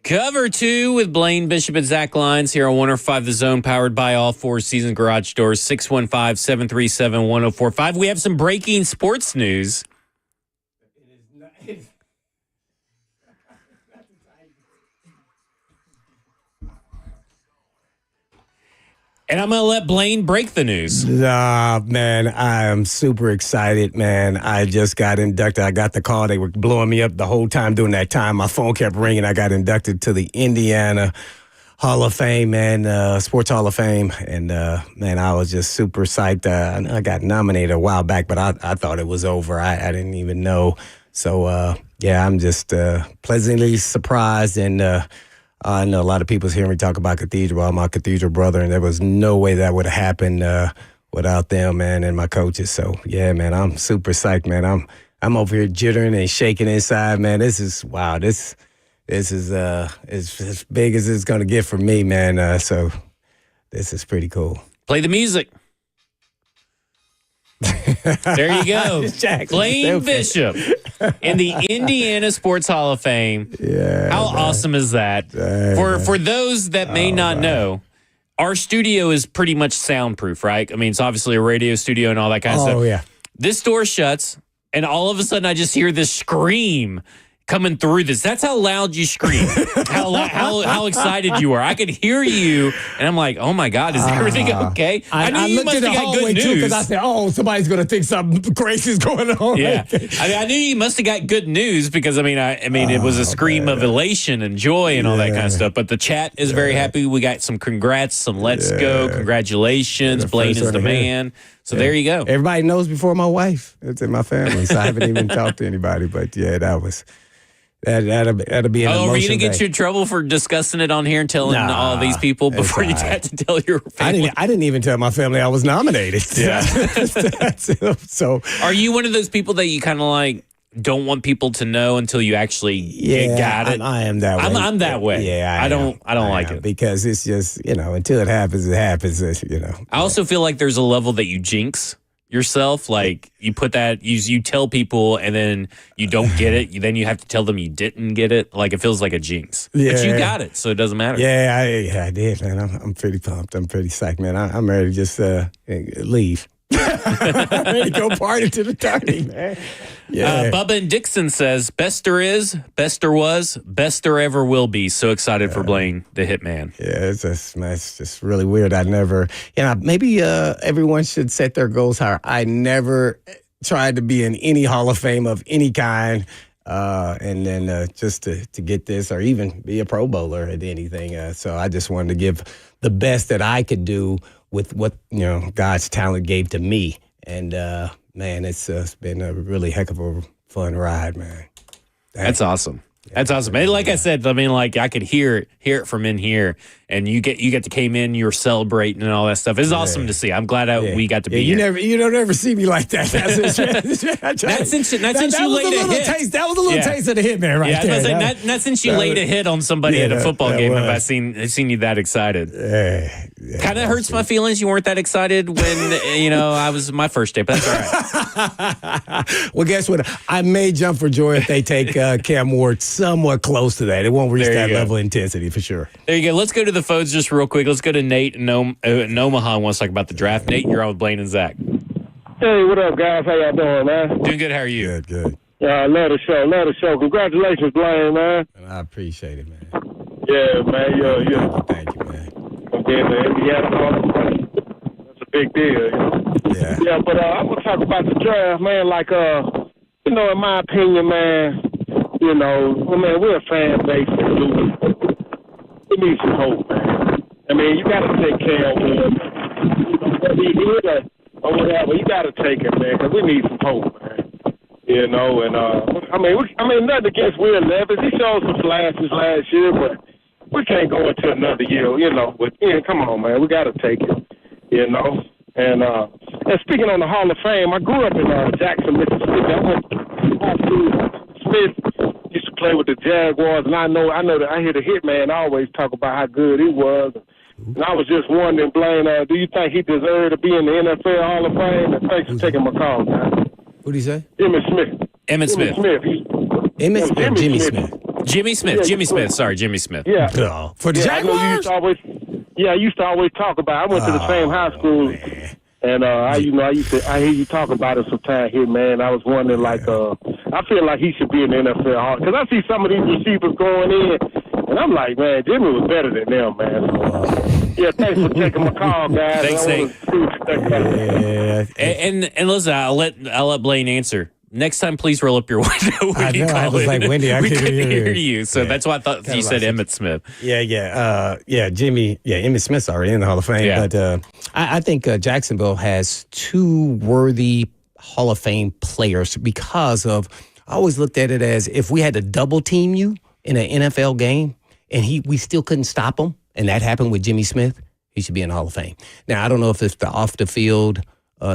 Cover 2 with Blaine Bishop and Zach Lyons here on 105 The Zone, powered by all Four Seasons Garage Doors, 615-737-1045. We have some breaking sports news. And I'm going to let Blaine break the news. Nah, man, I am super excited, man. I just got inducted. I got the call. They were blowing me up the whole time during that time. My phone kept ringing. I got inducted to the Indiana Hall of Fame, man, Sports Hall of Fame. And, man, I was just super psyched. I got nominated a while back, but I thought it was over. I didn't even know. So, yeah, I'm just pleasantly surprised. And I know a lot of people's hearing me talk about Cathedral. I'm my Cathedral brother, and there was no way that would have happened without them, man, and my coaches. So, yeah, man, I'm super psyched, man. I'm over here jittering and shaking inside, man. This is, wow, this is as big as it's going to get for me, man. So this is pretty cool. Play the music. There you go. Blaine Bishop in the Indiana Sports Hall of Fame. Yeah. How awesome is that? For those that may not know, our studio is pretty much soundproof, right? I mean, it's obviously a radio studio and all that kind of stuff. Oh, yeah. This door shuts, and all of a sudden I just hear this scream coming through this. That's how loud you scream. how excited you are. I could hear you, and I'm like, oh my God, is everything okay? I knew you looked must at the have got hallway good too news. because I said, oh, somebody's going to think something crazy is going on. Yeah, I knew you must have got good news because I mean, it was a scream of elation and joy and all that kind of stuff. But the chat is very happy. We got some congrats, some let's go, congratulations. Blaine is the man. So there you go. Everybody knows before my wife. It's in my family, so I haven't even talked to anybody. But yeah, that'll be an Oh, were you emotional gonna get day. you in trouble for discussing it on here and telling all these people before you had to tell your family? I didn't even tell my family I was nominated. Yeah. So are you one of those people that you kind of like don't want people to know until you actually got it? I am that way. I'm that way. Yeah, I don't like it because it's just until it happens, it happens. I also feel like there's a level that you jinx yourself, like you put that you tell people and then you don't get it, then you have to tell them you didn't get it. Like it feels like a jinx. But you got it, so it doesn't matter. Yeah, I did, man. I'm pretty pumped. I'm pretty psyched, man. I'm ready to just leave. I'm ready to go party to the 30, man. Yeah. Bubba and Dixon says, best there is, best there was, best there ever will be. So excited for Blaine, the hitman. Yeah, it's just really weird. I never, maybe everyone should set their goals higher. I never tried to be in any Hall of Fame of any kind. And then just to get this or even be a Pro Bowler at anything. So I just wanted to give the best that I could do with what, God's talent gave to me. And, man, it's been a really heck of a fun ride, man. That's awesome. That's awesome. And like I said, I mean, like I could hear it from in here, and you get to came in, you're celebrating and all that stuff. It's awesome to see. I'm glad we got to be here. You don't ever see me like that. Not since you laid a hit. That was a little taste of the hitman right there. I was not since you laid a hit on somebody at a football game have I seen you that excited. Kind of hurts my feelings. You weren't that excited when I was my first day, but that's all right. Well, guess what? I may jump for joy if they take Cam Ward somewhat close to that. It won't reach that level of intensity for sure. There you go. Let's go to the phones just real quick. Let's go to Nate in Omaha. Wants to talk about the draft. Nate, you're on with Blaine and Zach. Hey, what up, guys? How y'all doing, man? Doing good. How are you? Good. Yeah, I love the show. Congratulations, Blaine, man. I appreciate it, man. Yeah, man. Thank you, man. And then the Indiana Hall of Fame. That's a big deal. Yeah, but I want to talk about the draft, man. Like, in my opinion, man, we're a fan base. We need some hope, man. I mean, you got to take care of him. Whether he did or whatever, you got to take him, man, because we need some hope, man. And nothing against Will Levis. He showed some flashes last year, but we can't go into another year, But come on, man, we got to take it, And speaking on the Hall of Fame, I grew up in Jackson, Mississippi. I went to Smith. Used to play with the Jaguars, and I know that I hear the hitman always talk about how good he was. And I was just wondering, Blaine, do you think he deserved to be in the NFL Hall of Fame? And thanks for taking my call, man. What'd he say? Emmitt Smith. Emmitt Smith. Emmitt Smith. Jimmy Smith. Jimmy Smith. Jimmy Smith. Sorry, Jimmy Smith. Yeah. Oh, for the I know you used Jaguars? to always. Yeah, I used to always talk about. I went to the same high school, and I hear you talk about it sometimes here, man. I was wondering, like, I feel like he should be in the NFL because I see some of these receivers going in, and I'm like, man, Jimmy was better than them, man. So, yeah, thanks for taking my call, guys. Thanks, Nate. And listen, I'll let Blaine answer. Next time, please roll up your window. I know. I was like, Wendy, I couldn't hear you. So that's why I thought you said Emmitt Smith. Jimmy. Yeah, Emmitt Smith's already in the Hall of Fame. Yeah. But I think Jacksonville has two worthy Hall of Fame players because of, I always looked at it as if we had to double team you in an NFL game and we still couldn't stop him, and that happened with Jimmy Smith, he should be in the Hall of Fame. Now, I don't know if it's the off the field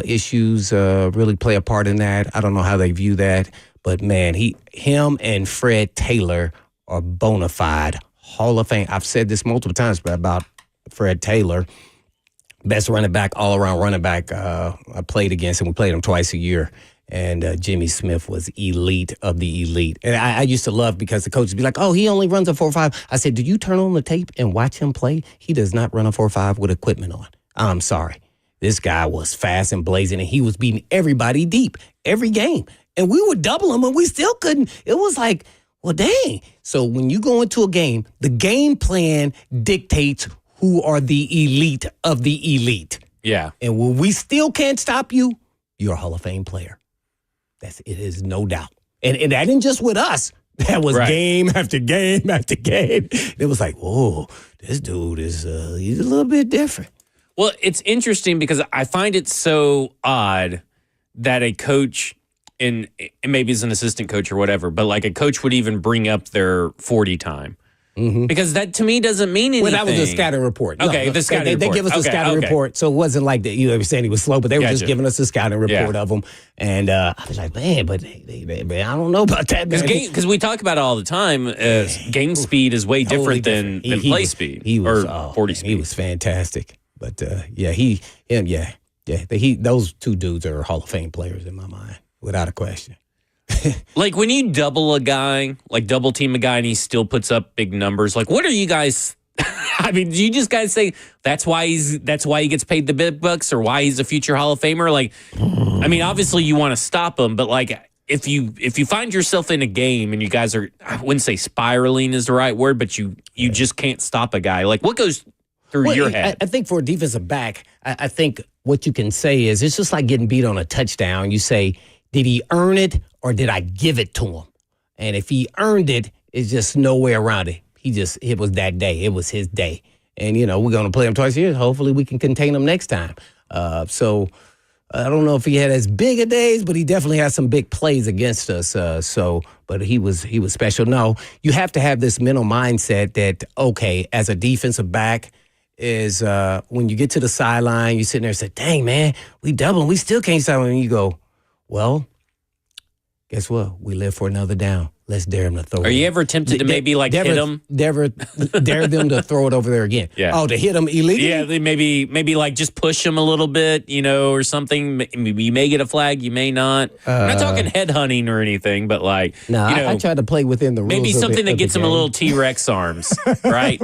issues really play a part in that. I don't know how they view that, but man, him and Fred Taylor are bona fide Hall of Fame. I've said this multiple times about Fred Taylor, best running back, all around running back. I played against him. We played him twice a year, and Jimmy Smith was elite of the elite. And I used to love because the coaches would be like, "Oh, he only runs a 4.5." I said, "Did you turn on the tape and watch him play? He does not run a 4.5 with equipment on. I'm sorry." This guy was fast and blazing, and he was beating everybody deep every game. And we would double him, and we still couldn't. It was like, well, dang. So when you go into a game, the game plan dictates who are the elite of the elite. Yeah. And when we still can't stop you, you're a Hall of Fame player. It is no doubt. And that ain't just with us. That was game after game after game. It was like, whoa, this dude he's a little bit different. Well, it's interesting because I find it so odd that a coach, and maybe as an assistant coach or whatever, but like a coach would even bring up their 40 time. Mm-hmm. Because that to me doesn't mean anything. Well, that was a scouting report. Okay, the scouting report. They give us a scouting report, so it wasn't like that. You were saying he was slow, but they were just giving us a scouting report of him. And I was like, man, but I don't know about that. Because we talk about it all the time. Game speed is way totally different than play speed. He was 40 speed. He was fantastic. But those two dudes are Hall of Fame players in my mind, without a question. Like when you double a guy, like double team a guy, and he still puts up big numbers. Like, what are you guys? I mean, do you just guys say that's why he gets paid the big bucks, or why he's a future Hall of Famer? Like, I mean, obviously you want to stop him, but like if you find yourself in a game and you guys are, I wouldn't say spiraling is the right word, but you just can't stop a guy. Like, what goes through your head? I think for a defensive back, I think what you can say is it's just like getting beat on a touchdown. You say, did he earn it or did I give it to him? And if he earned it, it's just no way around it. It was that day. It was his day. And, we're going to play him twice a year. Hopefully we can contain him next time. So I don't know if he had as big a days, but he definitely had some big plays against us. But he was special. No, you have to have this mental mindset that, okay, as a defensive back, is when you get to the sideline, you sit there and say, dang, man, we doubling. We still can't stop him. And you go, well, guess what? We live for another down. Let's dare him to throw it. Are you ever tempted to maybe hit him? Dare them to throw it over there again. Yeah. Oh, to hit him illegally? Yeah, maybe like just push him a little bit, or something. You may get a flag, you may not. I'm not talking head hunting or anything, but like, I try to play within the rules. Maybe something that gets him a little T-Rex arms, right?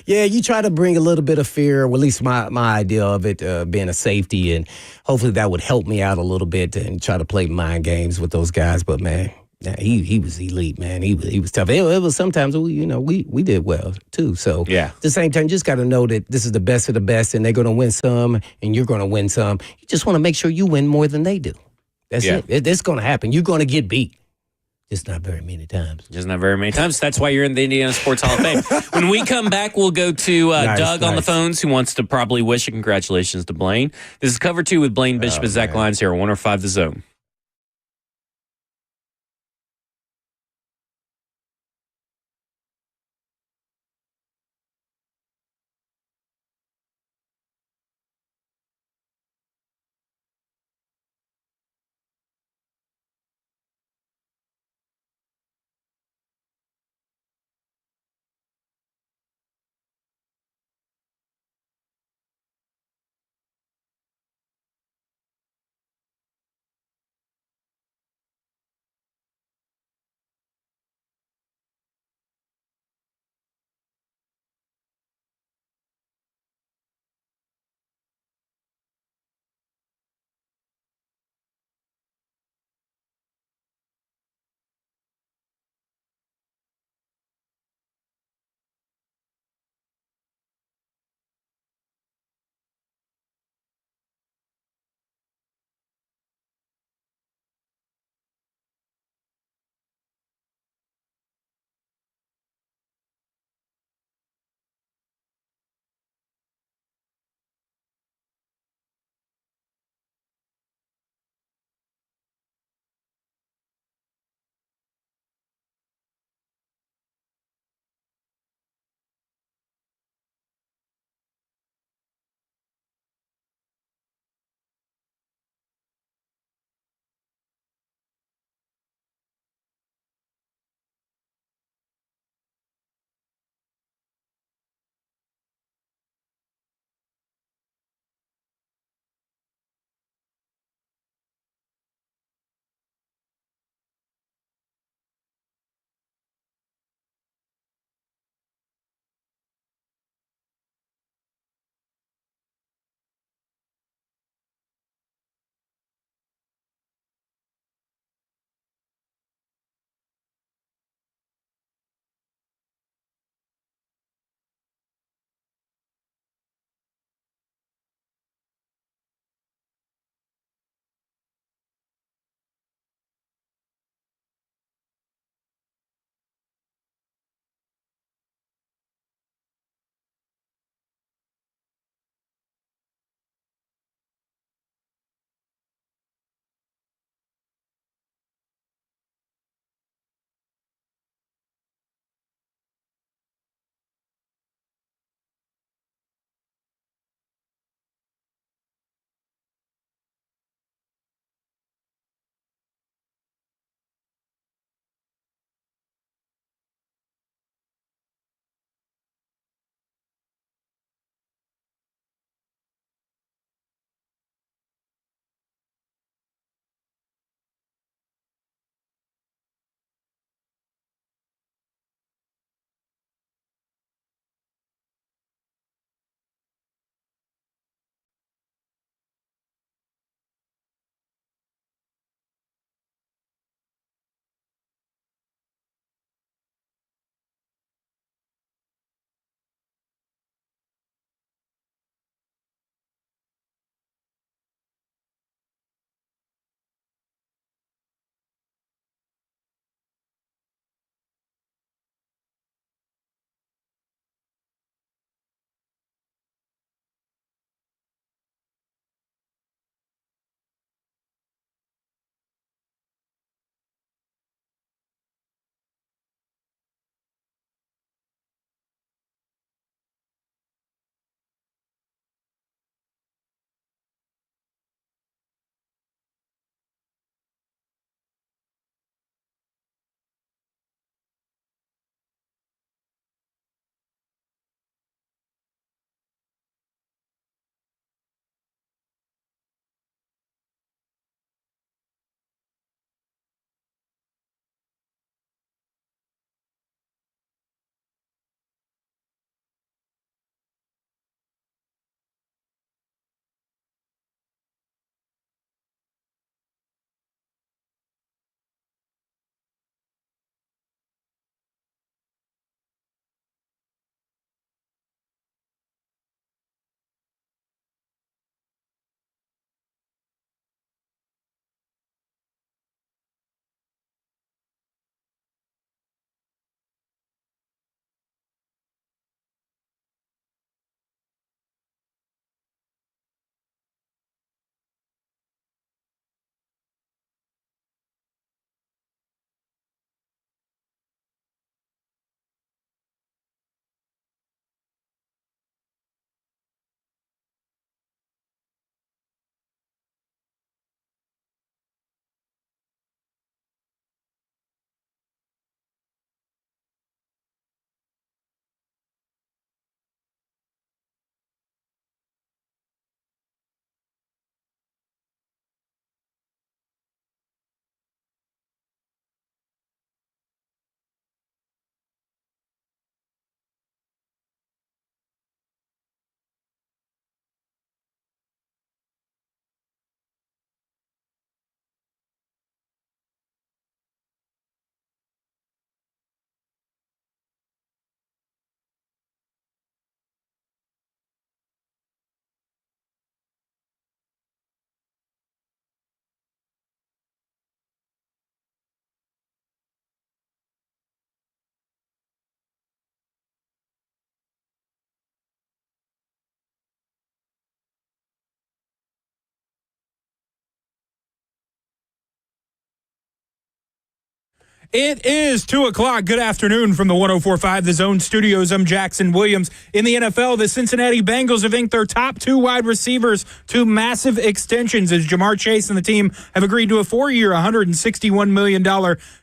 Yeah, you try to bring a little bit of fear, or at least my idea of it being a safety, and hopefully that would help me out a little bit and try to play mind games with those guys. But man, yeah, he was elite, man. He was tough. It was sometimes we did well too. So yeah. At the same time, you just got to know that this is the best of the best, and they're going to win some, and you're going to win some. You just want to make sure you win more than they do. That's it. It's going to happen. You're going to get beat. Just not very many times. That's why you're in the Indiana Sports Hall of Fame. When we come back, we'll go to Doug on the phones, who wants to probably wish a congratulations to Blaine. This is Cover 2 with Blaine Bishop and Zach Lyons here on 105 The Zone. It is 2 o'clock. Good afternoon from the 104.5 The Zone Studios. I'm Jackson Williams. In the NFL, the Cincinnati Bengals have inked their top 2 wide receivers to massive extensions as Jamar Chase and the team have agreed to a 4-year, $161 million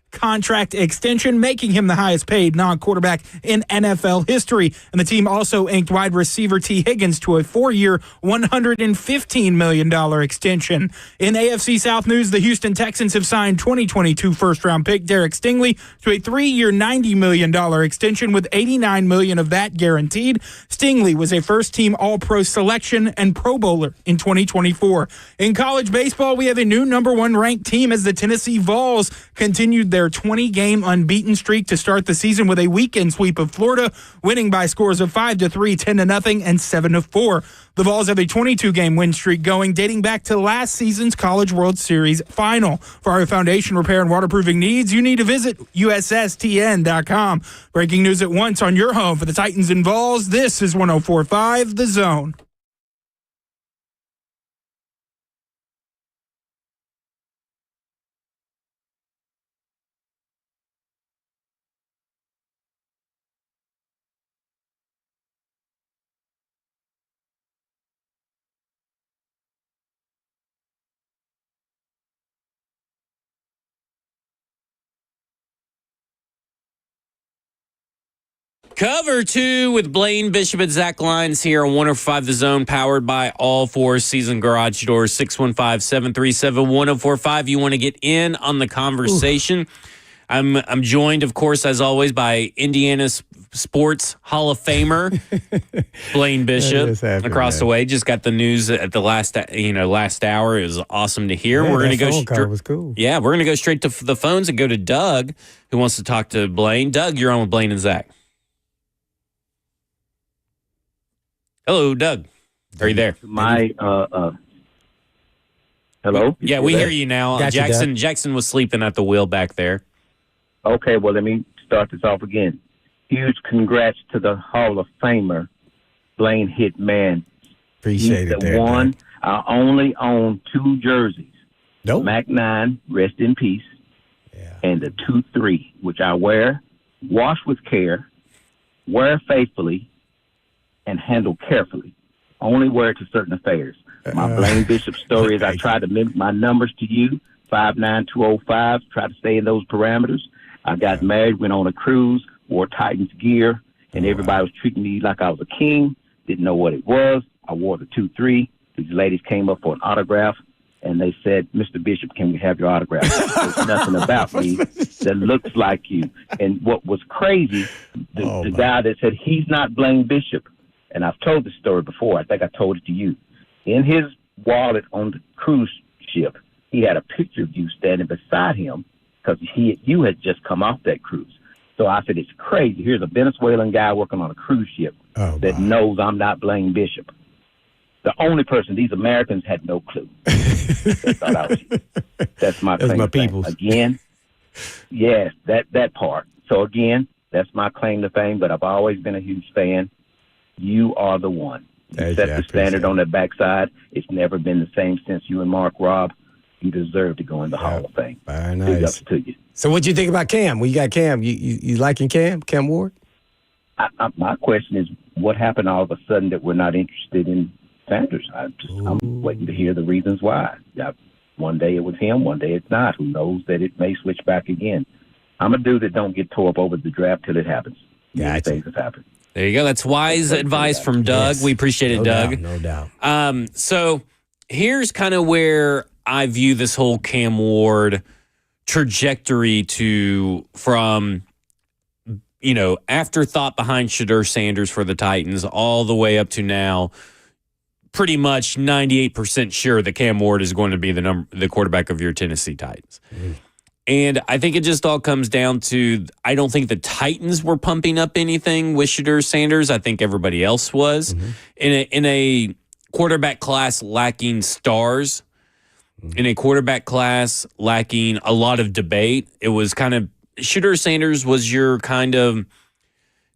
contract extension, making him the highest paid non-quarterback in NFL history. And the team also inked wide receiver T. Higgins to a 4-year, $115 million extension. In AFC South news, the Houston Texans have signed 2022 first-round pick Derek Stingley to a 3-year, $90 million extension with $89 million of that guaranteed. Stingley was a first-team All-Pro selection and Pro Bowler in 2024. In college baseball, we have a new number 1 ranked team as the Tennessee Vols continued their 20-game unbeaten streak to start the season with a weekend sweep of Florida, winning by scores of 5-3, 10-0, and 7-4. The Vols have a 22-game win streak going, dating back to last season's College World Series final. For our foundation repair and waterproofing needs, you need to visit USSTN.com. Breaking news at once on your home for the Titans and Vols. This is 104.5 The Zone. Cover 2 with Blaine Bishop and Zach Lyons here on 105 The Zone, powered by All 4 Season Garage Doors, 615-737-1045. You want to get in on the conversation. I'm joined, of course, as always, by Indiana Sports Hall of Famer Blaine Bishop across the way. Just got the news at the last hour. It was awesome to hear. Yeah, we're going to go. was cool. Yeah, we're going to go straight to the phones and go to Doug, who wants to talk to Blaine. Doug, you're on with Blaine and Zach. Hello, Doug. Are you there? Hello? Yeah, we hear you now. Gotcha, Jackson was sleeping at the wheel back there. Okay, well, let me start this off again. Huge congrats to the Hall of Famer, Blaine Hitman. Appreciate it there. One, I only own 2 jerseys. Nope. Mac 9, rest in peace, and the 2-3, which I wear, wash with care, wear faithfully, and handle carefully. Only wear it to certain affairs. My Blaine Bishop story is I tried to mimic my numbers to you, 59205, try to stay in those parameters. I got married, went on a cruise, wore Titans gear, and everybody was treating me like I was a king, didn't know what it was. I wore the 2-3. These ladies came up for an autograph, and they said, Mr. Bishop, can we have your autograph? There's nothing about me that looks like you. And what was crazy, the guy that said, he's not Blaine Bishop, and I've told this story before. I think I told it to you. In his wallet on the cruise ship, he had a picture of you standing beside him because you had just come off that cruise. So I said, it's crazy. Here's a Venezuelan guy working on a cruise ship that knows I'm not Blaine Bishop. The only person, these Americans had no clue. They thought I was you. That's my claim. That's my people's. Again, yes, that part. So again, that's my claim to fame, but I've always been a huge fan. You are the one. You set the standard on that backside. It's never been the same since you and Mark Robb. You deserve to go in the Hall of Fame. Very nice. Big ups to you. So what do you think about Cam? Well, you got Cam. You liking Cam Ward? My question is, what happened all of a sudden that we're not interested in Sanders? I'm waiting to hear the reasons why. One day it was him, one day it's not. Who knows that it may switch back again. I'm a dude that don't get tore up over the draft till it happens. Gotcha. Things have happened. There you go. That's wise advice from Doug. Yes. We appreciate it, Doug. No doubt. So here's kind of where I view this whole Cam Ward trajectory from afterthought behind Shedeur Sanders for the Titans all the way up to now. Pretty much 98% sure that Cam Ward is going to be the quarterback of your Tennessee Titans. Mm-hmm. And I think it just all comes down to, I don't think the Titans were pumping up anything with Shedeur Sanders. I think everybody else was. Mm-hmm. In a quarterback class lacking stars, in a quarterback class lacking a lot of debate, it was kind of, Shedeur Sanders was your kind of,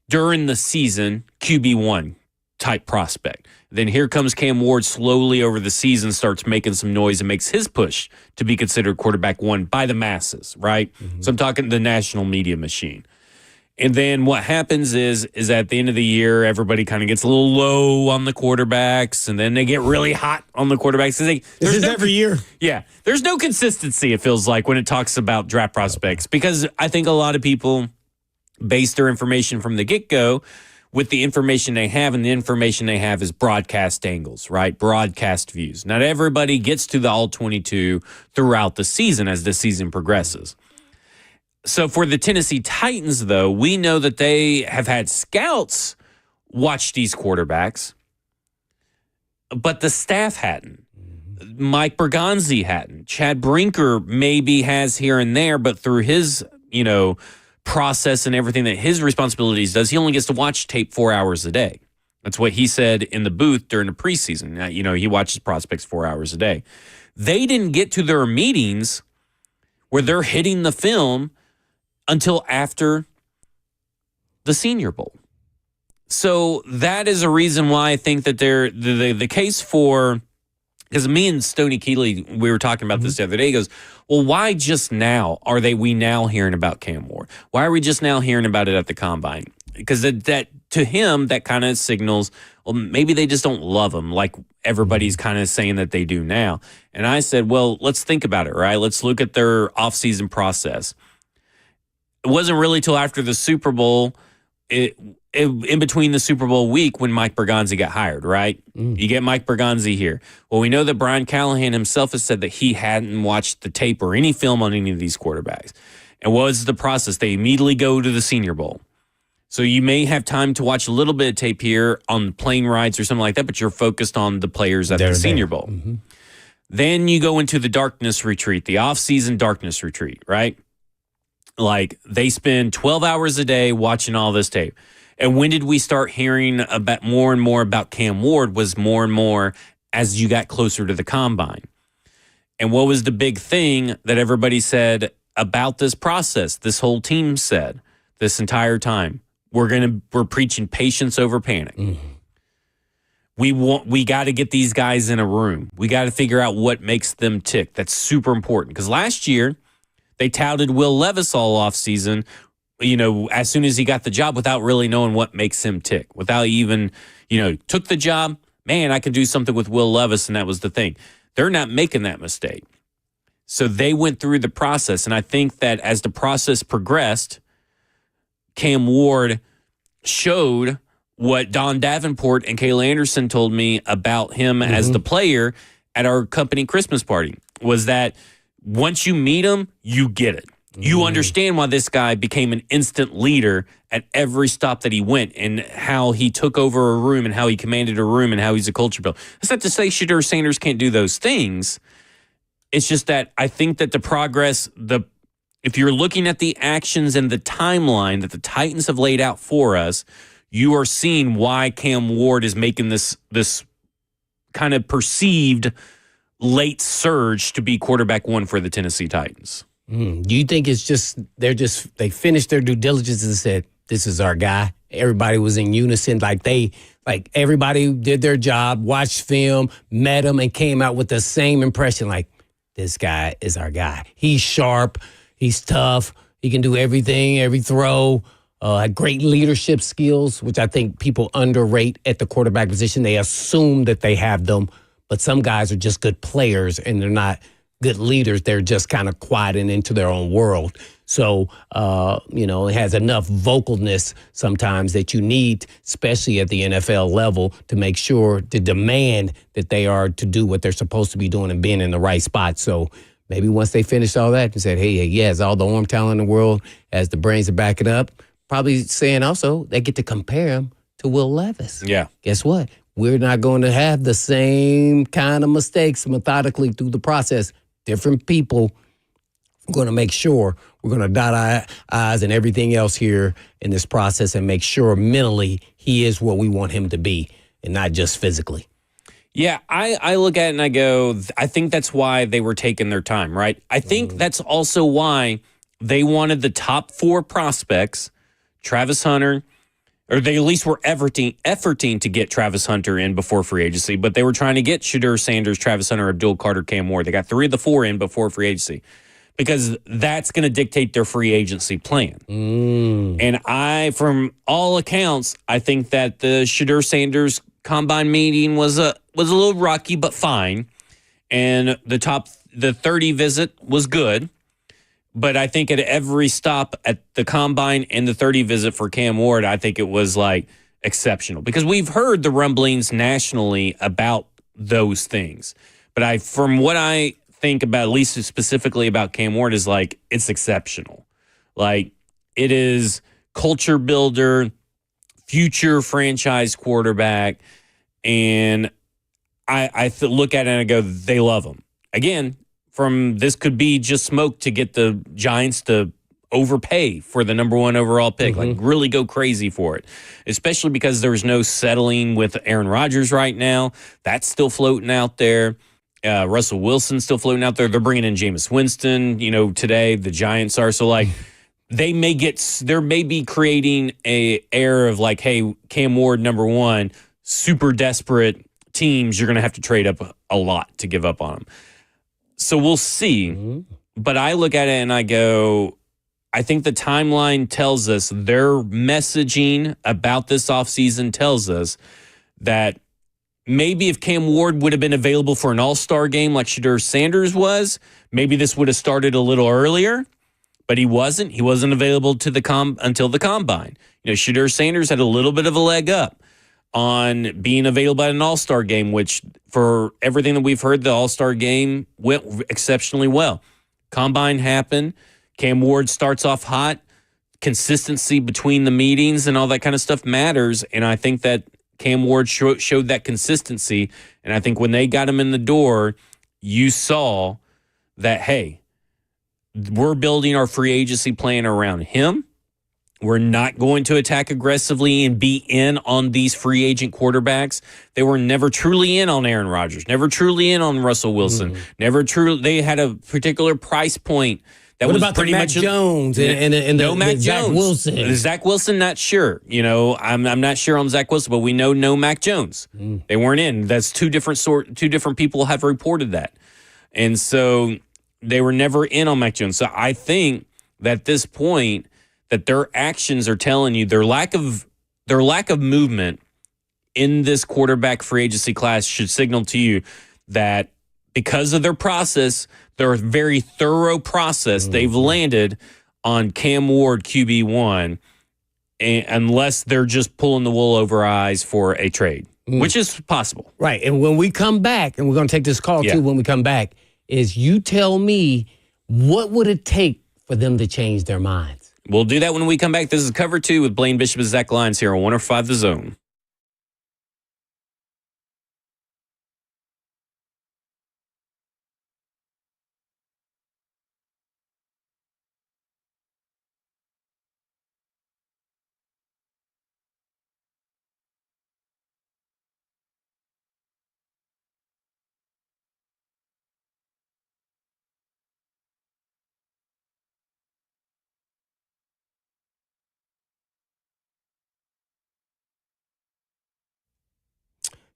during the season, QB1 type prospect. Then here comes Cam Ward slowly over the season, starts making some noise and makes his push to be considered quarterback one by the masses, right? So I'm talking the national media machine. And then what happens is at the end of the year, everybody kind of gets a little low on the quarterbacks, and then they get really hot on the quarterbacks. This is every year. Yeah. There's no consistency, it feels like, when it talks about draft prospects, because I think a lot of people base their information from the get-go with the information they have, and the information they have is broadcast angles, right? Broadcast views. Not everybody gets to the All-22 throughout the season as the season progresses. So for the Tennessee Titans, though, we know that they have had scouts watch these quarterbacks, but the staff hadn't. Mike Bergonzi hadn't. Chad Brinker maybe has here and there, but through his, process and everything that his responsibilities does, he only gets to watch tape 4 hours a day. That's what he said in the booth during the preseason. He watches prospects 4 hours a day. They didn't get to their meetings where they're hitting the film until after the Senior Bowl. So that is a reason why I think that the case for, because me and Stoney Keeley, we were talking about this the other day. He goes, well, why just now are we now hearing about Cam Ward? Why are we just now hearing about it at the Combine? Because that to him, that kind of signals, well, maybe they just don't love him like everybody's kind of saying that they do now. And I said, well, let's think about it, right? Let's look at their offseason process. It wasn't really till after the Super Bowl, in between the Super Bowl week, when Mike Bergonzi got hired, right? You get Mike Bergonzi here. Well, we know that Brian Callahan himself has said that he hadn't watched the tape or any film on any of these quarterbacks. And what was the process? They immediately go to the Senior Bowl. So you may have time to watch a little bit of tape here on plane rides or something like that, but you're focused on the players at the Senior Bowl. Then you go into the darkness retreat, the off-season darkness retreat, right? Like, they spend 12 hours a day watching all this tape. And when did we start hearing about more and more about Cam Ward? Was more and more as you got closer to the Combine. And what was the big thing that everybody said about this process? This whole team said this entire time, we're preaching patience over panic. We got to get these guys in a room. We got to figure out what makes them tick. That's super important, because last year they touted Will Levis all offseason, as soon as he got the job, without really knowing what makes him tick, without even, took the job. Man, I could do something with Will Levis, and that was the thing. They're not making that mistake. So they went through the process, and I think that as the process progressed, Cam Ward showed what Don Davenport and Kayla Anderson told me about him as the player at our company Christmas party, was that once you meet him, you get it. You understand why this guy became an instant leader at every stop that he went, and how he took over a room, and how he commanded a room, and how he's a culture builder. That's not to say Shedeur Sanders can't do those things. It's just that I think that the progress, if you're looking at the actions and the timeline that the Titans have laid out for us, you are seeing why Cam Ward is making this kind of perceived late surge to be quarterback one for the Tennessee Titans. Do you think it's just they finished their due diligence and said, this is our guy? Everybody was in unison, like everybody did their job, watched film, met him, and came out with the same impression, like, this guy is our guy. He's sharp, he's tough, he can do everything, every throw, great leadership skills, which I think people underrate at the quarterback position. They assume that they have them, but some guys are just good players, and they're not good leaders. They're just kind of quiet and into their own world. So, it has enough vocalness sometimes that you need, especially at the NFL level, to make sure to demand that they are to do what they're supposed to be doing and being in the right spot. So maybe once they finished all that and said, hey, he has all the arm talent in the world, as the brains are backing up, probably saying also they get to compare him to Will Levis. Yeah. Guess what? We're not going to have the same kind of mistakes methodically through the process. Different people. We're going to make sure we're going to dot our I's and everything else here in this process, and make sure mentally he is what we want him to be, and not just physically. Yeah, I look at it and I go, I think that's why they were taking their time, right? I think that's also why they wanted the top four prospects, Travis Hunter, or they at least were efforting to get Travis Hunter in before free agency, but they were trying to get Shedeur Sanders, Travis Hunter, Abdul Carter, Cam Ward. They got 3 of the 4 in before free agency because that's going to dictate their free agency plan. And from all accounts, I think that the Shedeur Sanders combine meeting was a little rocky, but fine. And the 30 visit was good. But I think at every stop at the combine and the 30 visit for Cam Ward, I think it was like exceptional because we've heard the rumblings nationally about those things. But from what I think about, at least specifically about Cam Ward, is like it's exceptional. Like it is culture builder, future franchise quarterback. And I look at it and I go, they love him. Again, this could be just smoke to get the Giants to overpay for the number 1 overall pick, like really go crazy for it, especially because there's no settling with Aaron Rodgers right now. That's still floating out there. Russell Wilson's still floating out there. They're bringing in Jameis Winston, today the Giants are. So like they may be creating a air of like, hey, Cam Ward, number 1, super desperate teams. You're going to have to trade up a lot to give up on him. So we'll see, but I look at it and I go, I think the timeline tells us, their messaging about this offseason tells us that maybe if Cam Ward would have been available for an all-star game like Shedeur Sanders was, maybe this would have started a little earlier, but he wasn't. He wasn't available to until the combine. Shedeur Sanders had a little bit of a leg up on being available at an all-star game, which for everything that we've heard, the all-star game went exceptionally well. Combine happened. Cam Ward starts off hot. Consistency between the meetings and all that kind of stuff matters. And I think that Cam Ward showed that consistency. And I think when they got him in the door, you saw that, hey, we're building our free agency plan around him. We're not going to attack aggressively and be in on these free agent quarterbacks. They were never truly in on Aaron Rodgers, never truly in on Russell Wilson, never truly. They had a particular price point that what was about pretty the Mac much Jones and no Mac Zach Jones. Wilson. Zach Wilson, not sure. I'm not sure on Zach Wilson, but we know no Mac Jones. They weren't in. That's two different people have reported that, and so they were never in on Mac Jones. So I think that at this point, that their actions are telling you their lack of movement in this quarterback free agency class should signal to you that because of their process, their very thorough process, they've landed on Cam Ward QB1, unless they're just pulling the wool over our eyes for a trade, which is possible. Right. And when we come back, and we're going to take this call too when we come back, is you tell me what would it take for them to change their minds? We'll do that when we come back. This is Cover 2 with Blaine Bishop and Zach Lyons here on 105 The Zone.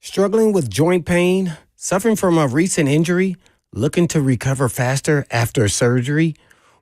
Struggling with joint pain, suffering from a recent injury, looking to recover faster after surgery?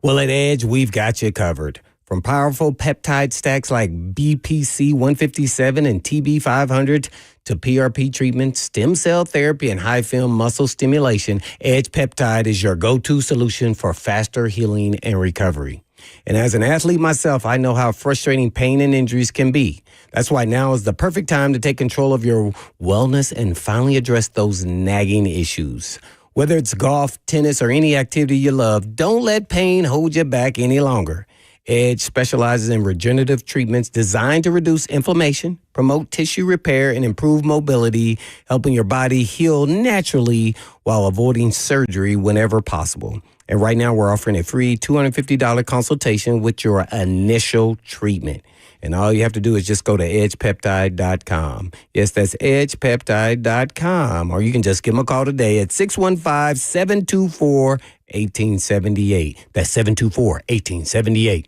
Well, at Edge, we've got you covered. From powerful peptide stacks like BPC 157 and TB 500 to PRP treatment, stem cell therapy, and high-film muscle stimulation, Edge Peptide is your go-to solution for faster healing and recovery. And as an athlete myself, I know how frustrating pain and injuries can be. That's why now is the perfect time to take control of your wellness and finally address those nagging issues. Whether it's golf, tennis, or any activity you love, don't let pain hold you back any longer. Edge specializes in regenerative treatments designed to reduce inflammation, promote tissue repair, and improve mobility, helping your body heal naturally while avoiding surgery whenever possible. And right now, we're offering a free $250 consultation with your initial treatment. And all you have to do is just go to edgepeptide.com. Yes, that's edgepeptide.com. Or you can just give them a call today at 615-724-1878. That's 724-1878.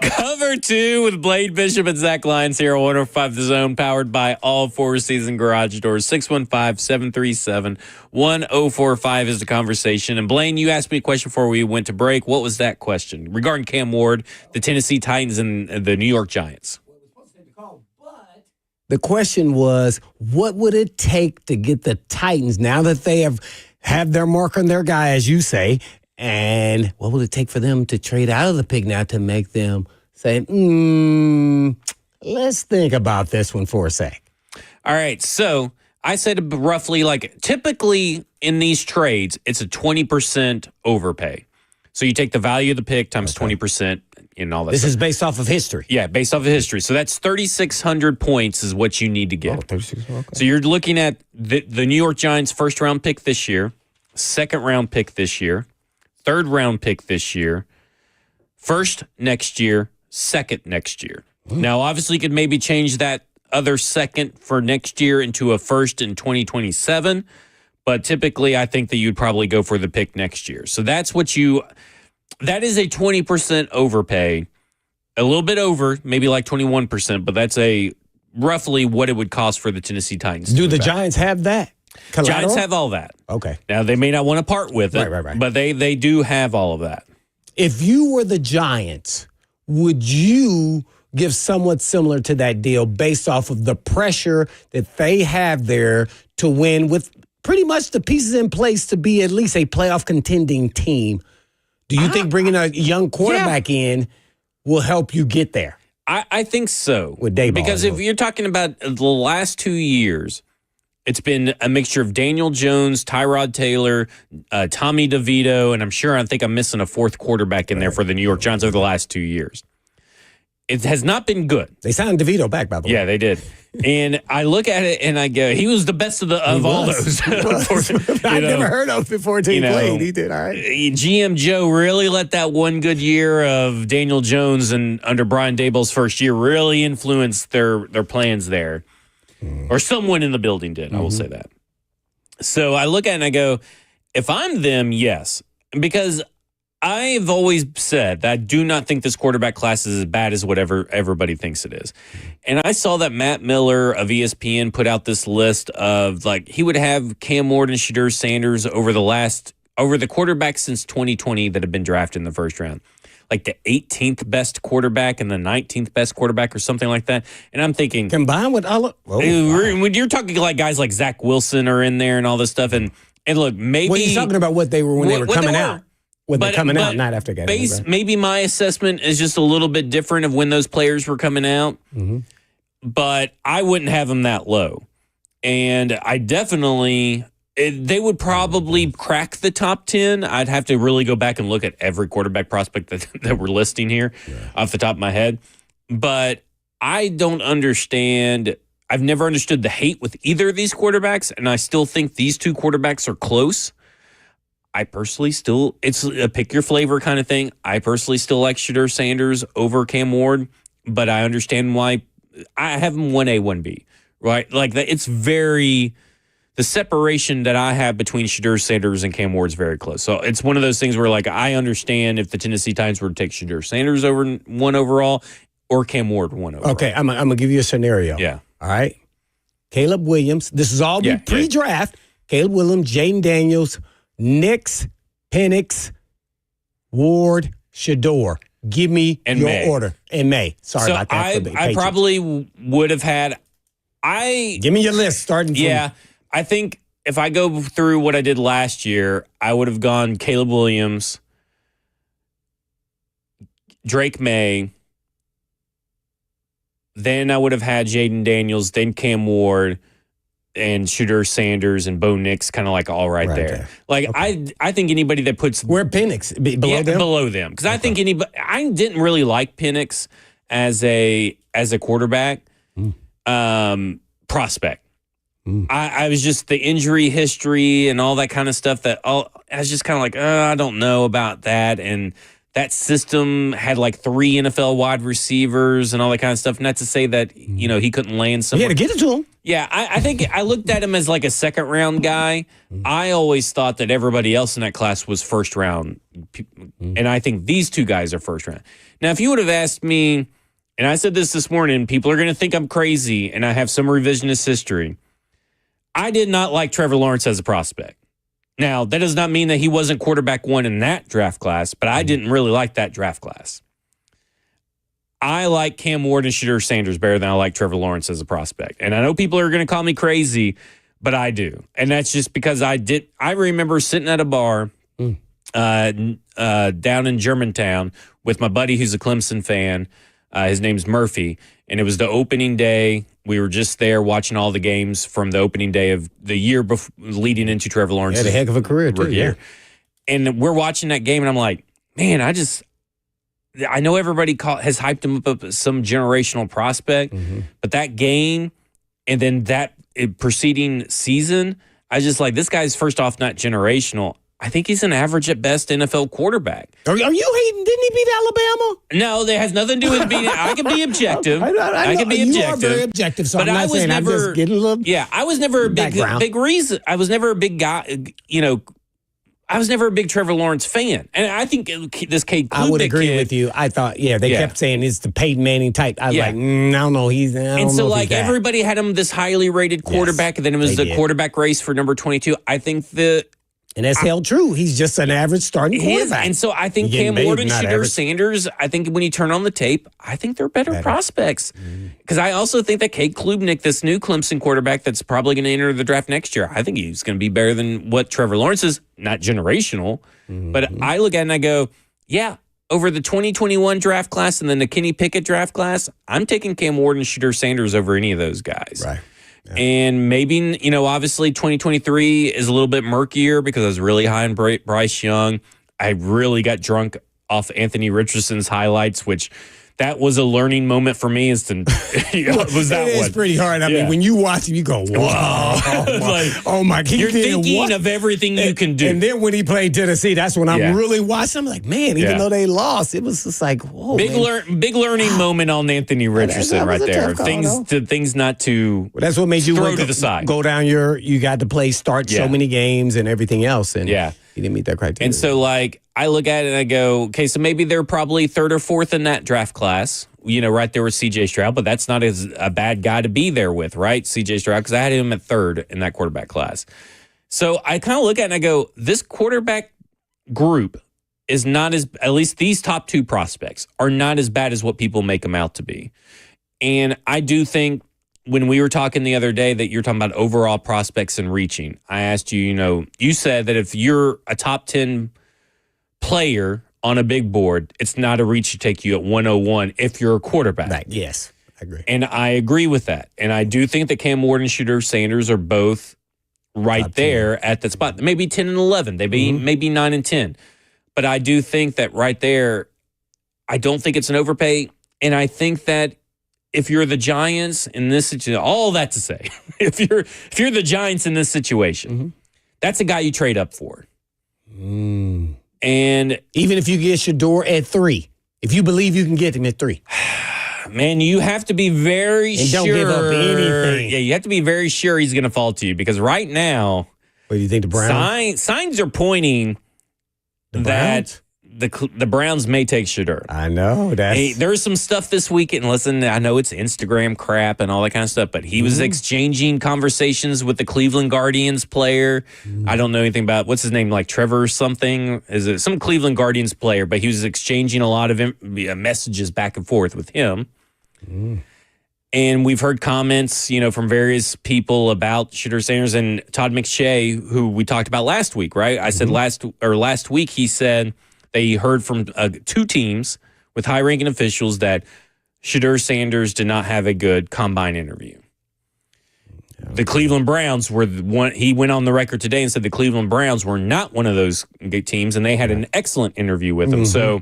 Cover 2 with Blaine Bishop and Zach Lyons here on 105 The Zone, powered by all Four Season Garage Doors. 615-737-1045 is the conversation. And Blaine, you asked me a question before we went to break. What was that question? Regarding Cam Ward, the Tennessee Titans, and the New York Giants. The question was, what would it take to get the Titans, now that they have their mark on their guy, as you say, and what would it take for them to trade out of the pick now to make them say, let's think about this one for a sec? All right, so I said roughly, like, typically in these trades, it's a 20% overpay. So you take the value of the pick times 20% and all that This stuff. is based off of history. Yeah, based off of history. So that's 3,600 points is what you need to get. 36, okay. So you're looking at the New York Giants' first-round pick this year, second-round pick this year, third-round pick this year, first next year, second next year. Now, obviously, you could maybe change that other second for next year into a first in 2027, but typically I think that you'd probably go for the pick next year. So that is a 20% overpay, a little bit over, maybe like 21%, but that's roughly what it would cost for the Tennessee Titans. Do the Giants have that? Collateral? Giants have all that. Okay. Now, they may not want to part with it, Right. but they do have all of that. If you were the Giants, would you give somewhat similar to that deal based off of the pressure that they have there to win with pretty much the pieces in place to be at least a playoff contending team? Do you think bringing a young quarterback in will help you get there? I think so. With Dayball, because if you're talking about the last 2 years, it's been a mixture of Daniel Jones, Tyrod Taylor, Tommy DeVito, and I think I'm missing a fourth quarterback in there for the New York Giants over the last 2 years. It has not been good. They signed DeVito back, by the way. Yeah, they did. And I look at it and I go, he was the best of all those. I've never heard of before until he played. He did all right. GM Joe really let that one good year of Daniel Jones and under Brian Daboll's first year really influence their plans there. Or someone in the building did, I will say that. So I look at it and I go, if I'm them, yes. Because I've always said that I do not think this quarterback class is as bad as whatever everybody thinks it is. And I saw that Matt Miller of ESPN put out this list of, like, he would have Cam Ward and Shedeur Sanders over the quarterbacks since 2020 that have been drafted in the first round. Like the 18th best quarterback and the 19th best quarterback or something like that. And I'm thinking, combined with all when you're talking like guys like Zach Wilson are in there and all this stuff, and look, maybe when you're talking about what they were when they were coming out. When they're coming out, not after game. Maybe my assessment is just a little bit different of when those players were coming out. But I wouldn't have them that low. And I definitely, they would probably crack the top 10. I'd have to really go back and look at every quarterback prospect that we're listing here off the top of my head. But I don't understand. I've never understood the hate with either of these quarterbacks, and I still think these two quarterbacks are close. I personally still, it's a pick your flavor kind of thing. I personally still like Shedeur Sanders over Cam Ward, but I understand why I have them 1A, 1B, right? Like that, it's the separation that I have between Shedeur Sanders and Cam Ward is very close. So it's one of those things where, like, I understand if the Tennessee Titans were to take Shedeur Sanders over 1 overall or Cam Ward 1 overall. Okay, I'm going to give you a scenario. Yeah. All right. Caleb Williams. This is all pre-draft. Caleb Williams, Jaden Daniels, Nix, Penix, Ward, Shedeur. Give me your order. And May. Sorry about that. I probably would have had. Give me your list starting from. Yeah. I think if I go through what I did last year, I would have gone Caleb Williams, Drake May. Then I would have had Jaden Daniels, then Cam Ward, and Shedeur Sanders and Bo Nix kind of like all right there. Like, okay. I think anybody that puts... Where Penix? Below them? Below them. Because I think I didn't really like Penix as a quarterback prospect. I was just the injury history and all that kind of stuff that I was just kind of like, I don't know about that. And that system had like 3 NFL wide receivers and all that kind of stuff. Not to say that, he couldn't land somewhere. You had to get it to him. Yeah, I think I looked at him as like a second-round guy. I always thought that everybody else in that class was first-round, and I think these two guys are first-round. Now, if you would have asked me, and I said this morning, people are going to think I'm crazy, and I have some revisionist history. I did not like Trevor Lawrence as a prospect. Now, that does not mean that he wasn't quarterback one in that draft class, but I didn't really like that draft class. I like Cam Ward and Shedeur Sanders better than I like Trevor Lawrence as a prospect. And I know people are going to call me crazy, but I do. And that's just because I remember sitting at a bar down in Germantown with my buddy who's a Clemson fan. His name's Murphy. And it was the opening day. We were just there watching all the games from the opening day of the year leading into Trevor Lawrence. He had a heck of a career, too. Yeah. And we're watching that game, and I'm like, man, I know everybody has hyped him up as some generational prospect, but that game and then that preceding season, I just like, this guy's first off not generational. I think he's an average at best NFL quarterback. Are you hating? Didn't he beat Alabama? No, that has nothing to do with being. I can be objective. I can be objective. You are very objective, so but I'm not saying I'm just getting a little. Yeah, I was never a big reason. I was never a big guy. I was never a big Trevor Lawrence fan. And I think this Cade Klubnik I would agree with you. I thought, they kept saying it's the Peyton Manning type. I was like, I don't know. Everybody had him this highly rated quarterback, and then it was the quarterback race for number 22. I think and that's held true. He's just an average starting quarterback. And so I think Cam Ward and Shedeur Sanders, I think when you turn on the tape, I think they're better prospects. Because I also think that Cade Klubnik, this new Clemson quarterback that's probably going to enter the draft next year, I think he's going to be better than what Trevor Lawrence is. Not generational, but I look at it and I go, over the 2021 draft class and then the Kenny Pickett draft class, I'm taking Cam Ward and Shedeur Sanders over any of those guys. Right. Yeah. And maybe, obviously 2023 is a little bit murkier because I was really high on Bryce Young. I really got drunk off Anthony Richardson's highlights, which that was a learning moment for me. Was that It's pretty hard. I mean, when you watch him, you go, wow. Oh, my God. You're thinking of everything you can do. And then when he played Tennessee, that's when I'm really watching. I'm like, man, even though they lost, it was just like, whoa. Big learning moment on Anthony Richardson right there. Things not to that's what made you throw to the side. Go down you got to play, start so many games and everything else. And he didn't meet that criteria. And so, I look at it and I go, okay, so maybe they're probably third or fourth in that draft class, right there with C.J. Stroud, but that's not a bad guy to be there with, right? C.J. Stroud, because I had him at third in that quarterback class. So I kind of look at it and I go, this quarterback group is not at least these top two prospects are not as bad as what people make them out to be. And I do think when we were talking the other day that you're talking about overall prospects and reaching, I asked you, you said that if you're a top 10 player on a big board, it's not a reach to take you at 101 if you're a quarterback. Right. Yes, I agree. And I agree with that. And I do think that Cam Ward and Shedeur Sanders are both right top there 10. At that spot. Maybe 10 and 11. They maybe 9 and 10. But I do think that right there, I don't think it's an overpay. And I think that if you're the Giants in this situation, all that to say, if you're the Giants in this situation, that's a guy you trade up for. And even if you get Shedeur at 3, if you believe you can get him at 3, man, you have to be very sure. Don't give up anything. Yeah, you have to be very sure he's going to fall to you because right now, what do you think the Browns? Signs are pointing that the Browns may take Shedeur. I know that. Hey, there's some stuff this weekend. Listen, I know it's Instagram crap and all that kind of stuff, but he was exchanging conversations with the Cleveland Guardians player. I don't know anything about what's his name, like Trevor or something. Is it some Cleveland Guardians player? But he was exchanging a lot of messages back and forth with him. And we've heard comments, from various people about Shedeur Sanders and Todd McShay, who we talked about last week, right? I said last week he said they heard from 2 teams with high-ranking officials that Shedeur Sanders did not have a good combine interview. The Cleveland Browns were the one. He went on the record today and said the Cleveland Browns were not one of those teams, and they had an excellent interview with him. So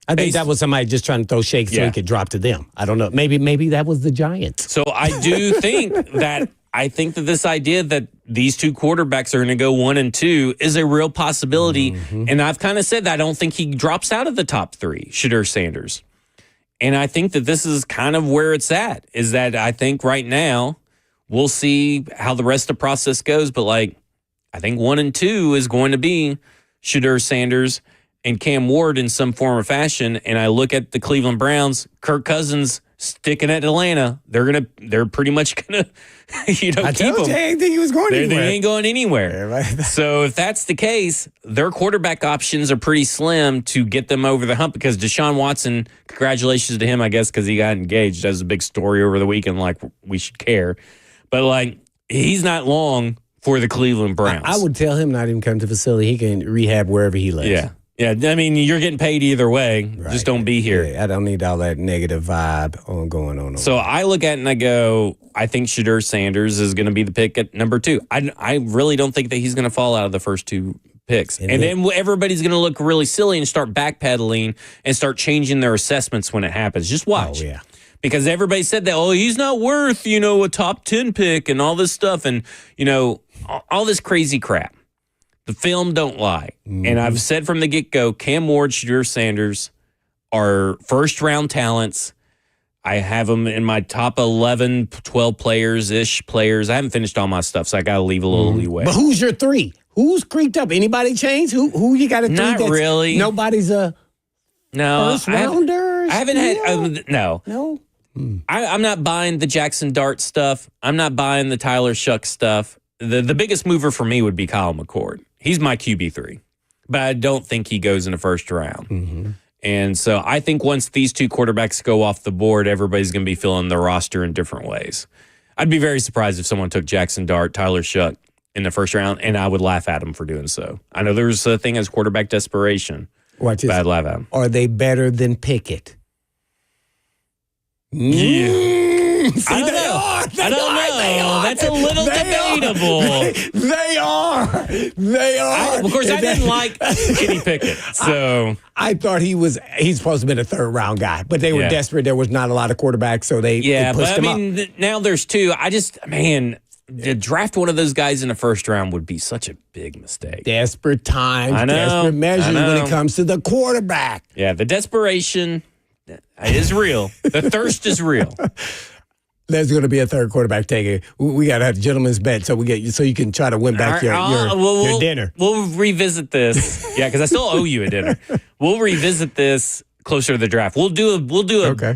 I think that was somebody just trying to throw shakes so he could drop to them. I don't know. Maybe that was the Giants. So I do think that this idea that these two quarterbacks are going to go 1 and 2 is a real possibility. And I've kind of said that I don't think he drops out of the top 3, Shedeur Sanders. And I think that this is kind of where it's at, is that I think right now we'll see how the rest of the process goes. But like, I think 1 and 2 is going to be Shedeur Sanders and Cam Ward in some form or fashion. And I look at the Cleveland Browns, Kirk Cousins sticking at Atlanta. They're pretty much gonna, I keep told him. you, I didn't think he was going anywhere. They ain't going anywhere. Yeah, right. So if that's the case, their quarterback options are pretty slim to get them over the hump, because Deshaun Watson, congratulations to him, I guess, because he got engaged. That was a big story over the weekend, like we should care. But like, he's not long for the Cleveland Browns. I would tell him not even come to the facility. He can rehab wherever he lives. Yeah. Yeah, I mean, you're getting paid either way. Right. Just don't be here. Yeah, I don't need all that negative vibe going on. So I look at it and I go, I think Shedeur Sanders is going to be the pick at number 2. I really don't think that he's going to fall out of the first 2 picks. And then everybody's going to look really silly and start backpedaling and start changing their assessments when it happens. Just watch. Oh, yeah. Because everybody said that, oh, he's not worth, a top 10 pick and all this stuff and, all this crazy crap. The film don't lie. Mm-hmm. And I've said from the get-go, Cam Ward, Shedeur Sanders are first-round talents. I have them in my top 11, 12 players-ish players. I haven't finished all my stuff, so I got to leave a little leeway. But who's your 3? Who's creeped up? Anybody changed? Who you got a 3? Not really. Nobody's a first-rounder? I haven't had no. No? I'm not buying the Jackson Dart stuff. I'm not buying the Tyler Shuck stuff. The biggest mover for me would be Kyle McCord. He's my QB3, but I don't think he goes in the first round. Mm-hmm. And so I think once these 2 quarterbacks go off the board, everybody's going to be filling their roster in different ways. I'd be very surprised if someone took Jackson Dart, Tyler Shuck in the first round, and I would laugh at him for doing so. I know there's a thing as quarterback desperation. Watch this. But I'd laugh at him. Are they better than Pickett? Yeah. See, I don't know. I don't know. That's a little debatable. They are. Of course, I didn't like Kenny Pickett. So I thought he's supposed to be a 3rd round guy, but they were desperate. There was not a lot of quarterbacks, so they pushed him up. Now there's 2. To draft one of those guys in the first round would be such a big mistake. Desperate times, desperate measures when it comes to the quarterback. Yeah, the desperation is real. The thirst is real. There's going to be a 3rd quarterback taken. We got to have a gentleman's bet so you can try to win back your dinner. We'll revisit this. Yeah, because I still owe you a dinner. We'll revisit this closer to the draft. We'll do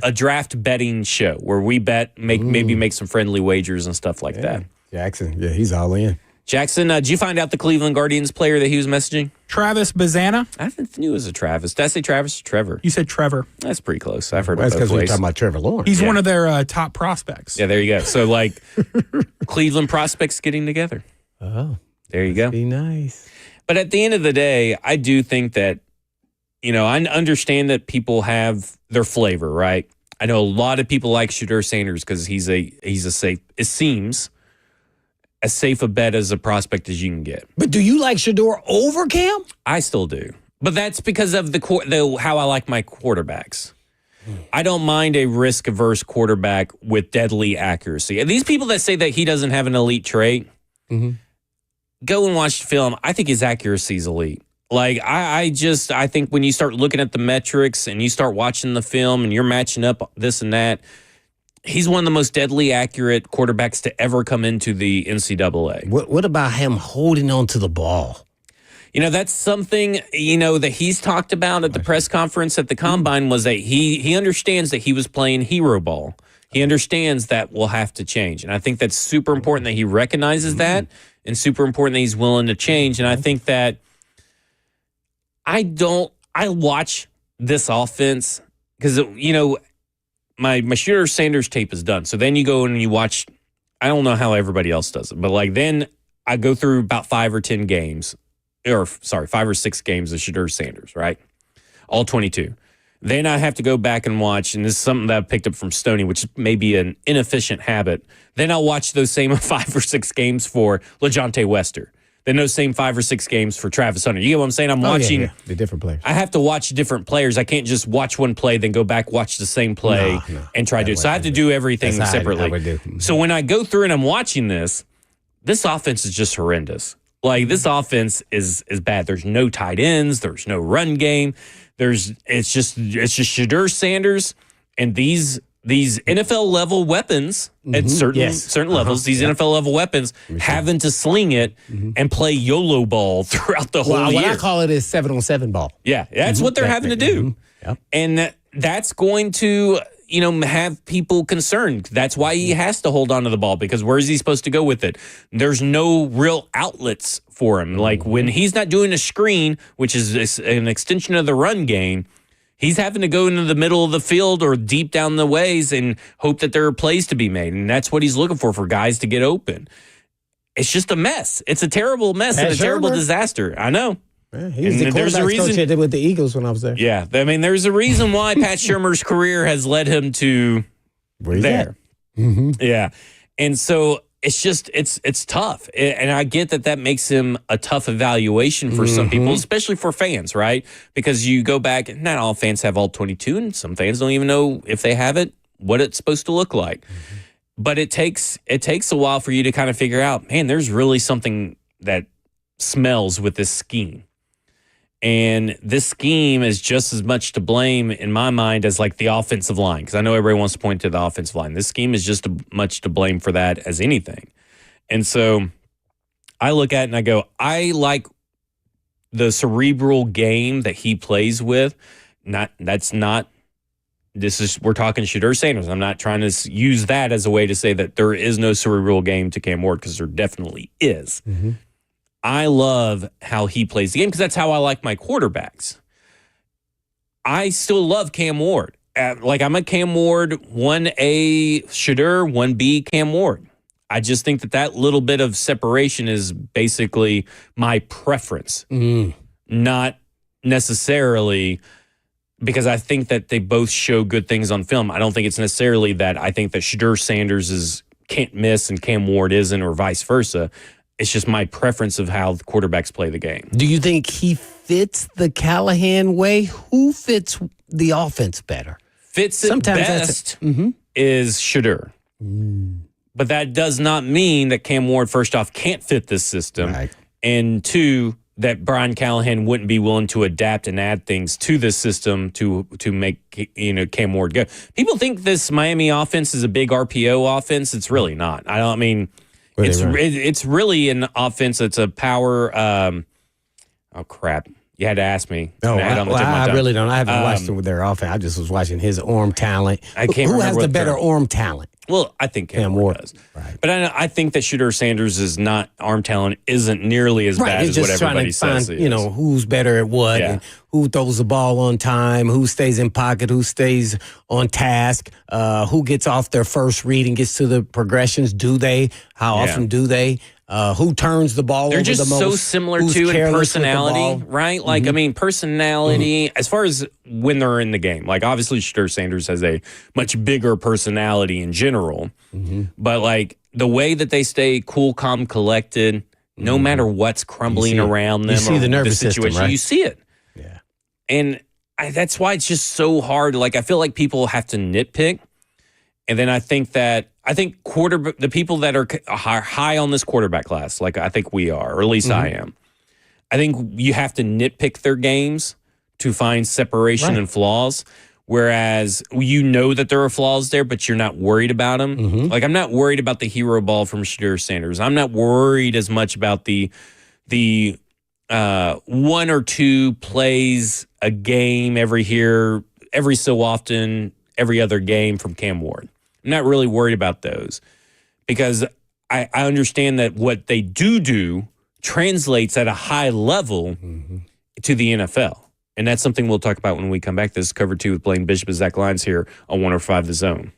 a draft betting show where we bet, maybe make some friendly wagers and stuff like that. Jackson, he's all in. Jackson, did you find out the Cleveland Guardians player that he was messaging? Travis Bazana? I knew it was a Travis. Did I say Travis or Trevor? You said Trevor. That's pretty close. I've heard That's about both because we're ways. talking about Trevor Lawrence. He's one of their top prospects. Yeah, there you go. So, like, Cleveland prospects getting together. Oh. There you go. Be nice. But at the end of the day, I do think that, I understand that people have their flavor, right? I know a lot of people like Shedeur Sanders because he's a safe, it seems, as safe a bet as a prospect as you can get. But do you like Shedeur over Cam? I still do. But that's because of how I like my quarterbacks. I don't mind a risk-averse quarterback with deadly accuracy. And these people that say that he doesn't have an elite trait, go and watch the film. I think his accuracy is elite. Like, I think when you start looking at the metrics and you start watching the film and you're matching up this and that, he's one of the most deadly accurate quarterbacks to ever come into the NCAA. What about him holding on to the ball? That's something, that he's talked about at the press conference at the Combine was that he understands that he was playing hero ball. He understands that will have to change. And I think that's super important that he recognizes that and super important that he's willing to change. And I think that I watch this offense because, my Shedeur Sanders tape is done. So then you go and you watch, I don't know how everybody else does it, but then I go through about 5 or 6 games of Shedeur Sanders, right? All 22. Then I have to go back and watch, and this is something that I picked up from Stoney, which may be an inefficient habit. Then I'll watch those same 5 or 6 games for LeJontay Wester. Then those same 5 or 6 games for Travis Hunter. You get what I'm saying? I'm watching the different players. I have to watch different players. I can't just watch one play, then go back, watch the same play, and try to do it. So I have to do everything separately. I would do. So when I go through and I'm watching this offense is just horrendous. Like, this offense is bad. There's no tight ends. There's no run game. It's just Shedeur Sanders and these these NFL level weapons at certain levels, these NFL level weapons, having to sling it and play YOLO ball throughout the whole year. What I call it is 7-on-7 ball. Yeah, that's what they're having to do. Yep. And that's going to, have people concerned. That's why he has to hold on to the ball, because where is he supposed to go with it? There's no real outlets for him. Like when he's not doing a screen, which is an extension of the run game, he's having to go into the middle of the field or deep down the ways and hope that there are plays to be made. And that's what he's looking for guys to get open. It's just a mess. It's a terrible mess and a terrible disaster. I know. Yeah, he was the quarterback coach with the Eagles when I was there. Yeah. I mean, there's a reason why Pat Shermer's career has led him to there. Yeah. And so it's just, it's tough. And I get that makes him a tough evaluation for some people, especially for fans, right? Because you go back, and not all fans have all 22, and some fans don't even know if they have it, what it's supposed to look like. But it takes a while for you to kind of figure out, man, there's really something that smells with this scheme. And this scheme is just as much to blame in my mind as like the offensive line, because I know everybody wants to point to the offensive line. This scheme is just as much to blame for that as anything. And so I look at it and I go, I like the cerebral game that he plays with. We're talking Shedeur Sanders. I'm not trying to use that as a way to say that there is no cerebral game to Cam Ward, because there definitely is. I love how he plays the game, because that's how I like my quarterbacks. I still love Cam Ward. I'm a Cam Ward 1A Shedeur, 1B Cam Ward. I just think that little bit of separation is basically my preference, not necessarily because I think that they both show good things on film. I don't think it's necessarily that I think that Shedeur Sanders can't miss and Cam Ward isn't, or vice versa. It's just my preference of how the quarterbacks play the game. Do you think he fits the Callahan way? Who fits the offense better? Fits it best is Shedeur. But that does not mean that Cam Ward, first off, can't fit this system. Right. And two, that Brian Callahan wouldn't be willing to adapt and add things to this system to make Cam Ward go. People think this Miami offense is a big RPO offense. It's really not. It's really an offense that's a power. Oh crap! You had to ask me. I really don't. I haven't watched them with their offense. I just was watching his arm talent. I can't. Who has the better arm talent? Well, I think Cam Ward does. Right. But I think that Shedeur Sanders arm talent isn't nearly as bad as what everybody says. Who's better at what, and who throws the ball on time, who stays in pocket, who stays on task, who gets off their first read and gets to the progressions. Do they? How often do they? Who turns the ball over the most? They're just so similar to in personality, right? Like, I mean, personality, as far as when they're in the game. Like, obviously, Shedeur Sanders has a much bigger personality in general. But, like, the way that they stay cool, calm, collected, no matter what's crumbling around them, you see the nervous situation, right? You see it. Yeah. And that's why it's just so hard. Like, I feel like people have to nitpick. And then I think the people that are high on this quarterback class, like I think we are, or at least I am, I think you have to nitpick their games to find separation and flaws. Whereas that there are flaws there, but you're not worried about them. Like, I'm not worried about the hero ball from Shedeur Sanders. I'm not worried as much about the one or two plays a game every so often, every other game from Cam Ward. I'm not really worried about those, because I understand that what they do translates at a high level to the NFL. And that's something we'll talk about when we come back. This is Cover 2 with Blaine Bishop and Zach Lyons here on 105 The Zone.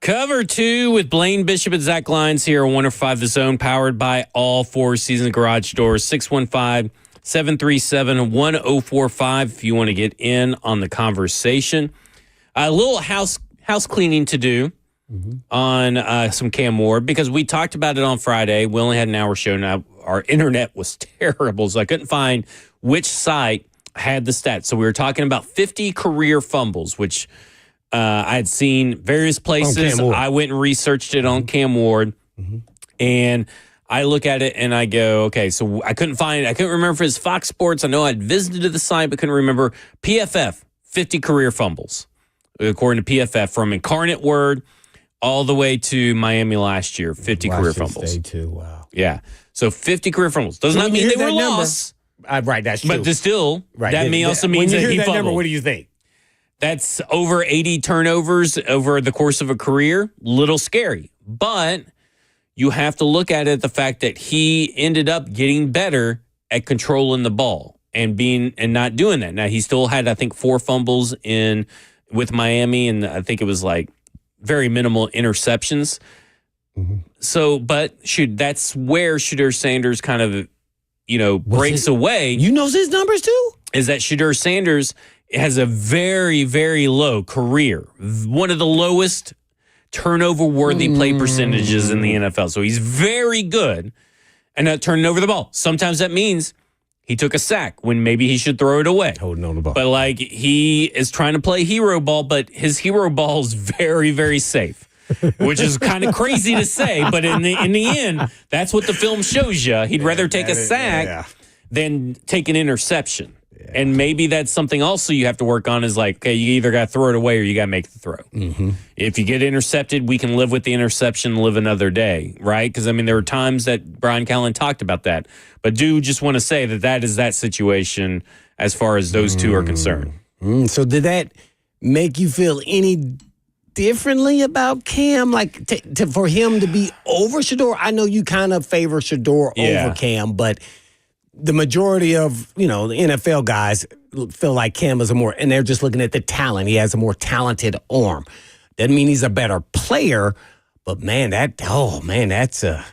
Cover 2 with Blaine Bishop and Zach Lyons here on 105 The Zone, powered by all Four Seasons Garage Doors. 615-737-1045 if you want to get in on the conversation. A little house cleaning to do on some Cam Ward, because we talked about it on Friday. We only had an hour show. Now, our internet was terrible, so I couldn't find which site had the stats. So we were talking about 50 career fumbles, which I had seen various places. I went and researched it on Cam Ward, and I look at it and I go, okay, so I couldn't remember if it was Fox Sports. I know I'd visited the site, but couldn't remember. PFF, 50 career fumbles, according to PFF, from Incarnate Word all the way to Miami last year, 50 career fumbles. State too. Wow. Yeah. So 50 career fumbles. Does not mean they were lost. Right, that's true. But still, that also means that he fumbled. Number, what do you think? That's over 80 turnovers over the course of a career. Little scary. But you have to look at it, the fact that he ended up getting better at controlling the ball and not doing that. Now, he still had, I think, 4 fumbles with Miami, and I think it was like very minimal interceptions. So, but that's where Shedeur Sanders kind of, breaks away. You know his numbers too? Is that Shedeur Sanders has a very, very low career, one of the lowest turnover-worthy play percentages in the NFL. So he's very good at not turning over the ball. Sometimes that means he took a sack when maybe he should throw it away. Holding on the ball. But he is trying to play hero ball, but his hero ball is very, very safe. Which is kind of crazy to say, but in the end, that's what the film shows you. He'd rather take a sack than take an interception. Yeah. And maybe that's something also you have to work on, is like, okay, you either got to throw it away or you got to make the throw. If you get intercepted, we can live with the interception, live another day, right? Because, there were times that Brian Callen talked about that. But do just want to say that is that situation as far as those two are concerned. So did that make you feel any differently about Cam, like for him to be over Shedeur? I know you kind of favor Shedeur over Cam, but the majority of the NFL guys feel like Cam is and they're just looking at the talent. He has a more talented arm. Doesn't mean he's a better player, but that's a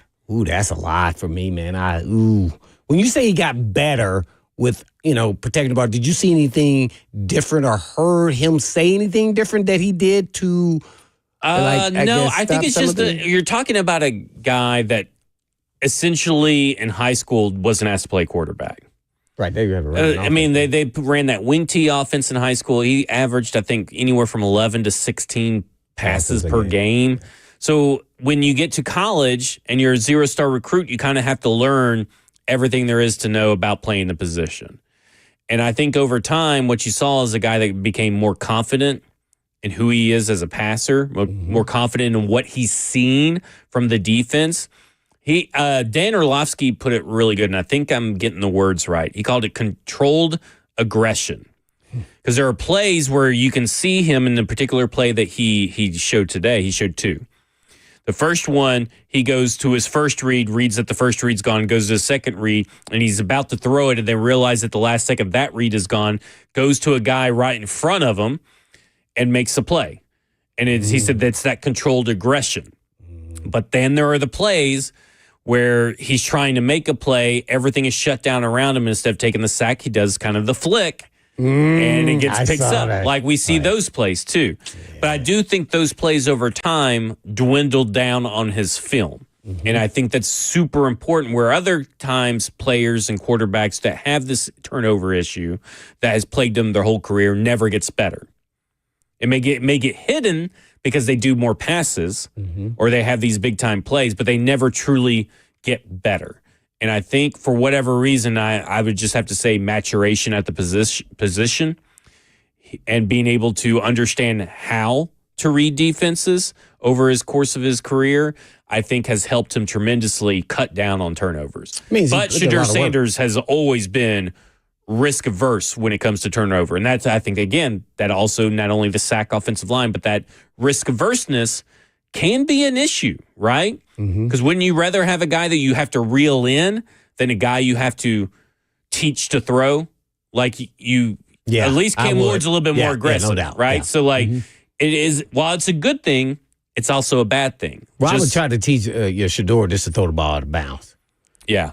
lot for me, man. When you say he got better with protecting the ball, did you see anything different or heard him say anything different that he did to? No, I think it's just you're talking about a guy that essentially in high school wasn't asked to play quarterback. Right, they have they ran that wing tee offense in high school. He averaged, I think, anywhere from 11 to 16 passes per game. So when you get to college and you're a 0-star recruit, you kind of have to learn everything there is to know about playing the position. And I think over time, what you saw is a guy that became more confident in who he is as a passer, more confident in what he's seen from the defense. Dan Orlovsky put it really good, and I think I'm getting the words right. He called it controlled aggression. Because there are plays where you can see him in the particular play that he showed today. He showed 2. The first one, he goes to his first read, reads that the first read's gone, goes to his second read, and he's about to throw it, and then realizes that the last second that read is gone, goes to a guy right in front of him, and makes a play. And he said that's that controlled aggression. But then there are the plays where he's trying to make a play, everything is shut down around him, and instead of taking the sack, he does kind of the flick. And it gets picked up. That. Like we see those plays too. Yeah. But I do think those plays over time dwindled down on his film. And I think that's super important, where other times players and quarterbacks that have this turnover issue that has plagued them their whole career never gets better. It may get hidden because they do more passes or they have these big time plays, but they never truly get better. And I think for whatever reason, I would just have to say maturation at the position and being able to understand how to read defenses over his course of his career, I think has helped him tremendously cut down on turnovers. But Shedeur Sanders has always been risk averse when it comes to turnover. And that's, I think, again, that also not only the sack offensive line, but that risk averseness can be an issue, right? Because wouldn't you rather have a guy that you have to reel in than a guy you have to teach to throw? Like at least Cam Ward's a little bit more aggressive, no doubt. Right? So it is, while it's a good thing, it's also a bad thing. Well, I would try to teach your Shador just to throw the ball out of bounds. Yeah.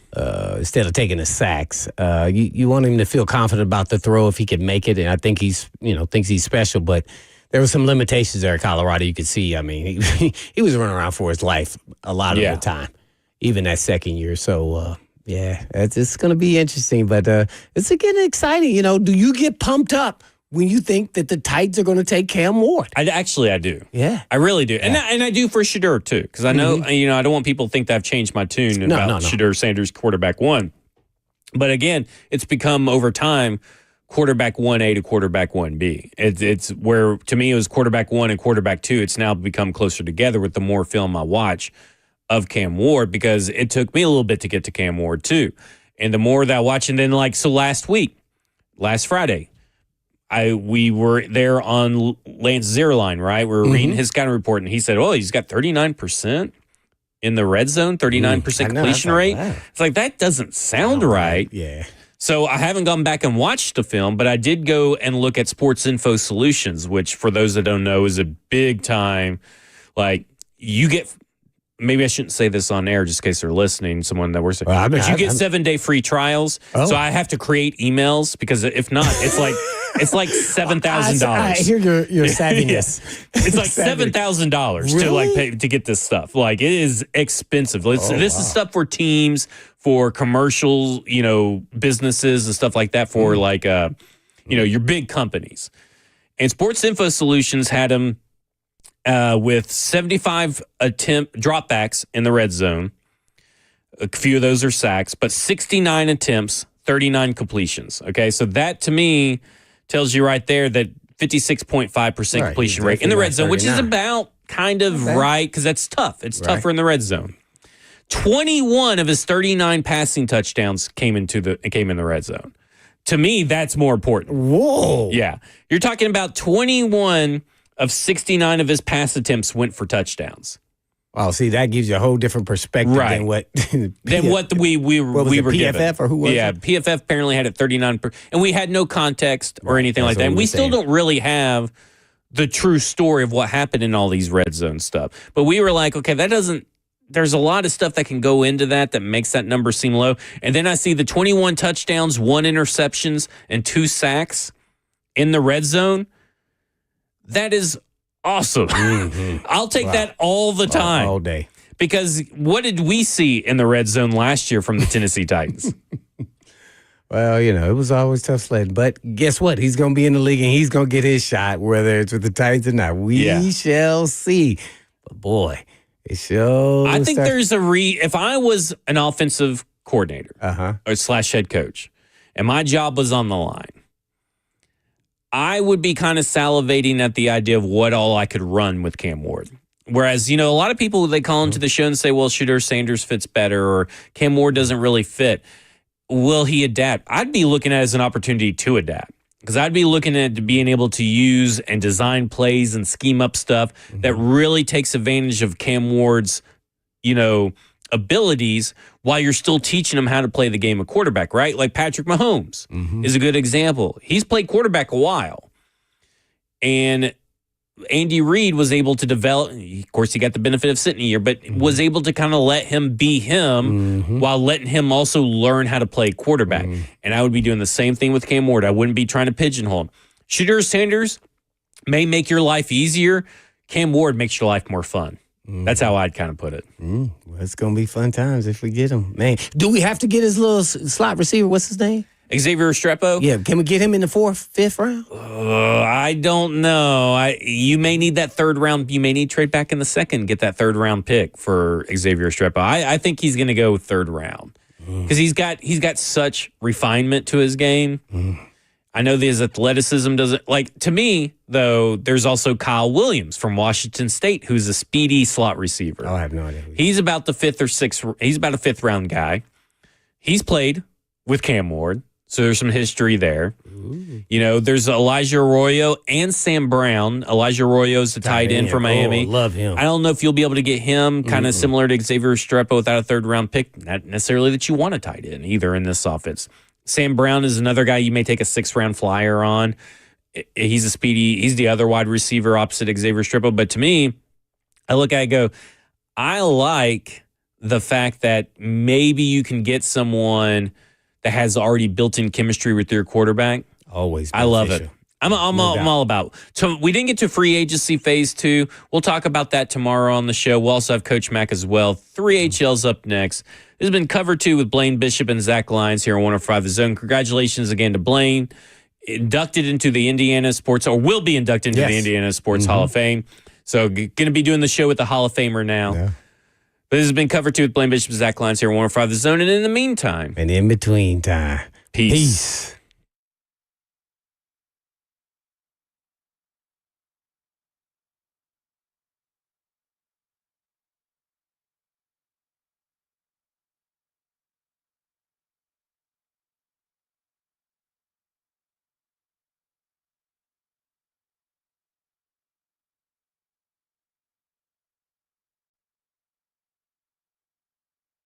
Instead of taking the sacks. You want him to feel confident about the throw if he can make it, and I think thinks he's special, but there were some limitations there at Colorado. You could see, I mean, he was running around for his life a lot of the time, even that second year. So, it's going to be interesting, but it's getting exciting. Do you get pumped up when you think that the Titans are going to take Cam Ward? I do. Yeah. I really do. Yeah. And I do for Shador, too, because I know, I don't want people to think that I've changed my tune about Shador Sanders quarterback 1. But again, it's become over time quarterback 1A to quarterback 1B. It's where, to me, it was quarterback 1 and quarterback 2. It's now become closer together with the more film I watch of Cam Ward, because it took me a little bit to get to Cam Ward, too. And the more that I watch, and then last Friday, we were there on Lance Zierlein, right? We were reading his scouting report, and he said, he's got 39% in the red zone, 39% completion rate. It's like, that doesn't sound right. Yeah. So I haven't gone back and watched the film, but I did go and look at Sports Info Solutions, which, for those that don't know, is a big time, you get... Maybe I shouldn't say this on air just in case they're listening, someone that works there. But you get 7-day free trials. Oh. So I have to create emails, because if not, it's like $7,000. I hear your savviness. It's like $7,000 to get this stuff. It is expensive. This is stuff for teams, for commercials, businesses and stuff like that, for your big companies. And Sports Info Solutions had them with 75 dropbacks in the red zone. A few of those are sacks, but 69 attempts, 39 completions. Okay, so that to me tells you right there that 56.5% completion rate in the red zone, which is about kind of right, because that's tough. It's tougher in the red zone. 21 of his 39 passing touchdowns came in the red zone. To me, that's more important. Whoa. Yeah. You're talking about 21 of 69 of his pass attempts went for touchdowns. Wow, see, that gives you a whole different perspective than what we were PFF given. Or who was it? PFF apparently had it 39, and we had no context or anything like that. And we still don't really have the true story of what happened in all these red zone stuff. But we were like, okay, there's a lot of stuff that can go into that makes that number seem low. And then I see the 21 touchdowns, 1 interceptions, and 2 sacks in the red zone. That is awesome. I'll take that all the time. All day. Because what did we see in the red zone last year from the Tennessee Titans? Well, it was always tough sledding. But guess what? He's going to be in the league, and he's going to get his shot, whether it's with the Titans or not. We shall see. But, boy, it shows. I think there's if I was an offensive coordinator or / head coach, and my job was on the line, I would be kind of salivating at the idea of what all I could run with Cam Ward. Whereas, a lot of people, they call into the show and say, well, Shador Sanders fits better, or Cam Ward doesn't really fit. Will he adapt? I'd be looking at it as an opportunity to adapt, because I'd be looking at being able to use and design plays and scheme up stuff that really takes advantage of Cam Ward's, abilities, while you're still teaching him how to play the game of quarterback, right? Like Patrick Mahomes is a good example. He's played quarterback a while. And Andy Reid was able to develop, of course, he got the benefit of sitting a year, but was able to kind of let him be him while letting him also learn how to play quarterback. And I would be doing the same thing with Cam Ward. I wouldn't be trying to pigeonhole him. Shador Sanders may make your life easier. Cam Ward makes your life more fun. That's how I'd kind of put it. Well, it's going to be fun times if we get him. Man, do we have to get his little slot receiver? What's his name? Xavier Restrepo? Yeah, can we get him in the 4th, 5th round? I don't know. You may need that 3rd round. You may need to trade back in the 2nd, get that 3rd round pick for Xavier Restrepo. I think he's going to go 3rd round, because he's got such refinement to his game. I know his athleticism doesn't, to me, though, there's also Kyle Williams from Washington State, who's a speedy slot receiver. I have no idea. He's about the 5th or 6th. He's about a 5th round guy. He's played with Cam Ward, so there's some history there. There's Elijah Arroyo and Sam Brown. Elijah Arroyo's the tight end from Miami. Love him. I don't know if you'll be able to get him kind of similar to Xavier Restrepo without a 3rd round pick. Not necessarily that you want a tight end either in this offense. Sam Brown is another guy you may take a 6th round flyer on. He's the other wide receiver opposite Xavier Restrepo. But to me, I look at it and go, I like the fact that maybe you can get someone that has already built-in chemistry with your quarterback. Always I love it. I'm all about. So we didn't get to free agency phase 2. We'll talk about that tomorrow on the show. We'll also have Coach Mack as well. 3HL's up next. This has been Cover 2 with Blaine Bishop and Zach Lyons here on 105 The Zone. Congratulations again to Blaine. Inducted into the Indiana Sports, or will be inducted into the Indiana Sports Hall of Fame. So going to be doing the show with the Hall of Famer now. Yeah. But this has been Cover 2 with Blaine Bishop and Zach Lyons here on 105 The Zone. And in the meantime. And in between time. Peace.